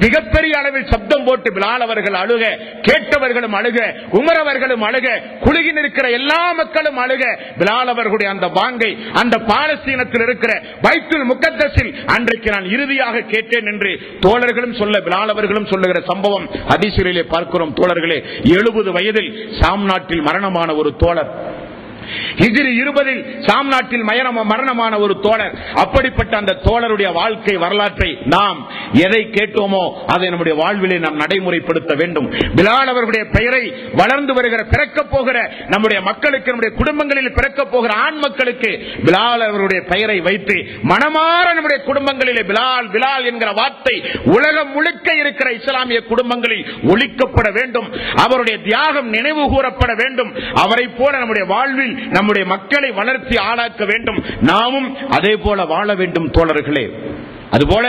மிகப்பெரிய அளவில் சப்தம் போட்டு பிலால் அவர்கள் அழுக, கேட்டவர்களும் அழுக, உமர் அவர்களும் அழுக, குலுகி நிற்கிற எல்லா மக்களும் அழுக. பிலால் அவர்களுடைய அந்த பாங்கை அந்த பாலஸ்தீனத்தில் இருக்கிற பைத்துல் முகத்தஸில் அன்றைக்கு நான் இறுதியாக கேட்டேன் என்று தோழர்களும் சொல்ல, பிலால் அவர்களும் சொல்லுகிற சம்பவம் ஹதீஸிலே பார்க்கிறோம். தோழர்களே, 70 வயதில் ஷாம் நாட்டில் மரணமான ஒரு தோழர், ஹிஜ்ரி 20 ஷாம் நாட்டில் மரணமான ஒரு தோழர். அப்படிப்பட்ட அந்த தோழருடைய வாழ்க்கை வரலாற்றை நாம் எதை கேட்டோமோ அதை நம்முடைய வாழ்விலே நாம் நடைமுறைப்படுத்த வேண்டும். பிலால் அவர்களுடைய பெயரை வளர்ந்து வருகிற, பிறக்க போகிற நம்முடைய மக்களுக்கு, நம்முடைய குடும்பங்களில் பிறக்க போகிற ஆண் மக்களுக்கு பிலால் அவர்களுடைய பெயரை வைத்து மனமாற நம்முடைய குடும்பங்களிலே பிலால் பிலால் என்கிற வார்த்தை உலகம் முழுக்க இருக்கிற இஸ்லாமிய குடும்பங்களில் ஒலிக்கப்பட வேண்டும். அவருடைய தியாகம் நினைவு கூறப்பட வேண்டும். அவரை போல நம்முடைய வாழ்வில் நம்முடைய மக்களை வளர்த்தி ஆளாக்க வேண்டும். நாமும் அதே போல வாழ வேண்டும் தோழர்களே. அதுபோல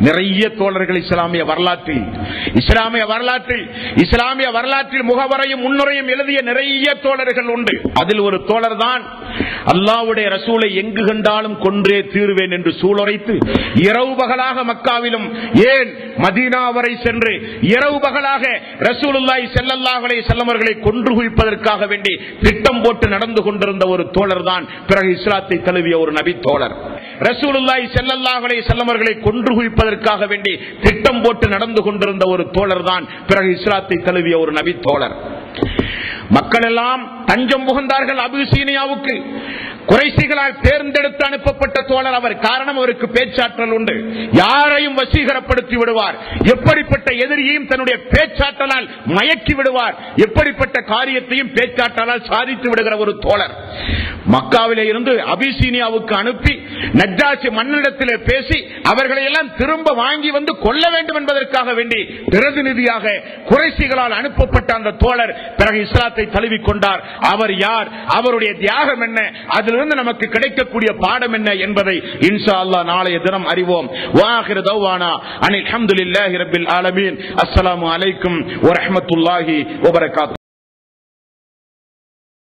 நிறைய தோழர்கள் இஸ்லாமிய வரலாற்றில் முகவரையும் முன்னுரையும் எழுதிய நிறைய தோழர்கள் உண்டு. அதில் ஒரு தோழர் தான் அல்லாஹ்வுடைய ரசூலை எங்கு கண்டாலும் கொன்றே தீருவேன் என்று சூளுரைத்து இரவு பகலாக மக்காவிலும் ஏன் மதீனா வரை சென்று இரவு பகலாக ரசூலுல்லாஹி ஸல்லல்லாஹு அலைஹி வஸல்லம் அவர்களை கொன்று குவிப்பதற்காக வேண்டி திட்டம் போட்டு நடந்து கொண்டிருந்த ஒரு தோழர் தான் பிறகு இஸ்லாத்தை தழுவிய ஒரு நபி தோழர். ரசூலுல்லாஹி ஸல்லல்லாஹு அலைஹி வஸல்லம் அவர்களை கொன்று குவிப்பதற்காக வேண்டி திட்டம் போட்டு நடந்து கொண்டிருந்த ஒரு தோழர் தான் பிறகு இஸ்லாத்தை தழுவிய ஒரு நபி தோழர். மக்கள் எல்லாம் தஞ்சம் புகுந்தார்கள் அபிசீனியாவுக்கு. குறைசிகளால் தேர்ந்தெடுத்து அனுப்பப்பட்ட தோழர் அவர். காரணம், அவருக்கு பேச்சாற்றல் உண்டு. யாரையும் வசீகரப்படுத்தி விடுவார். எப்படிப்பட்ட எதிரியையும் தன்னுடைய பேச்சாற்றலால் மயக்கி விடுவார். எப்படிப்பட்ட காரியத்தையும் பேச்சாற்றலால் சாதித்து விடுகிற ஒரு தோழர். மக்காவிலே இருந்து அபிசீனியாவுக்கு அனுப்பி நஜ்ஜாஷி மன்னனிடத்திலே பேசி அவர்களை எல்லாம் திரும்ப வாங்கி வந்து கொல்ல வேண்டும் என்பதற்காக வேண்டி பிரதிநிதியாக குறைசிகளால் அனுப்பப்பட்ட அந்த தோழர் பிறகு இஸ்லாத்தை தழுவிக்கொண்டார். அவர் யார், அவருடைய தியாகம் என்ன, அதிலிருந்து நமக்கு கிடைக்கக்கூடிய பாடம் என்ன என்பதை இன்ஷா அல்லாஹ் நாளைய தினம் அறிவோம். வாஹிரு தவ்வானா அனில் ஹம்துலில்லாஹி ரப்பில் ஆலமீன். அஸ்ஸலாமு அலைக்கும் வ ரஹ்மத்துல்லாஹி வ பரகாத்துஹு.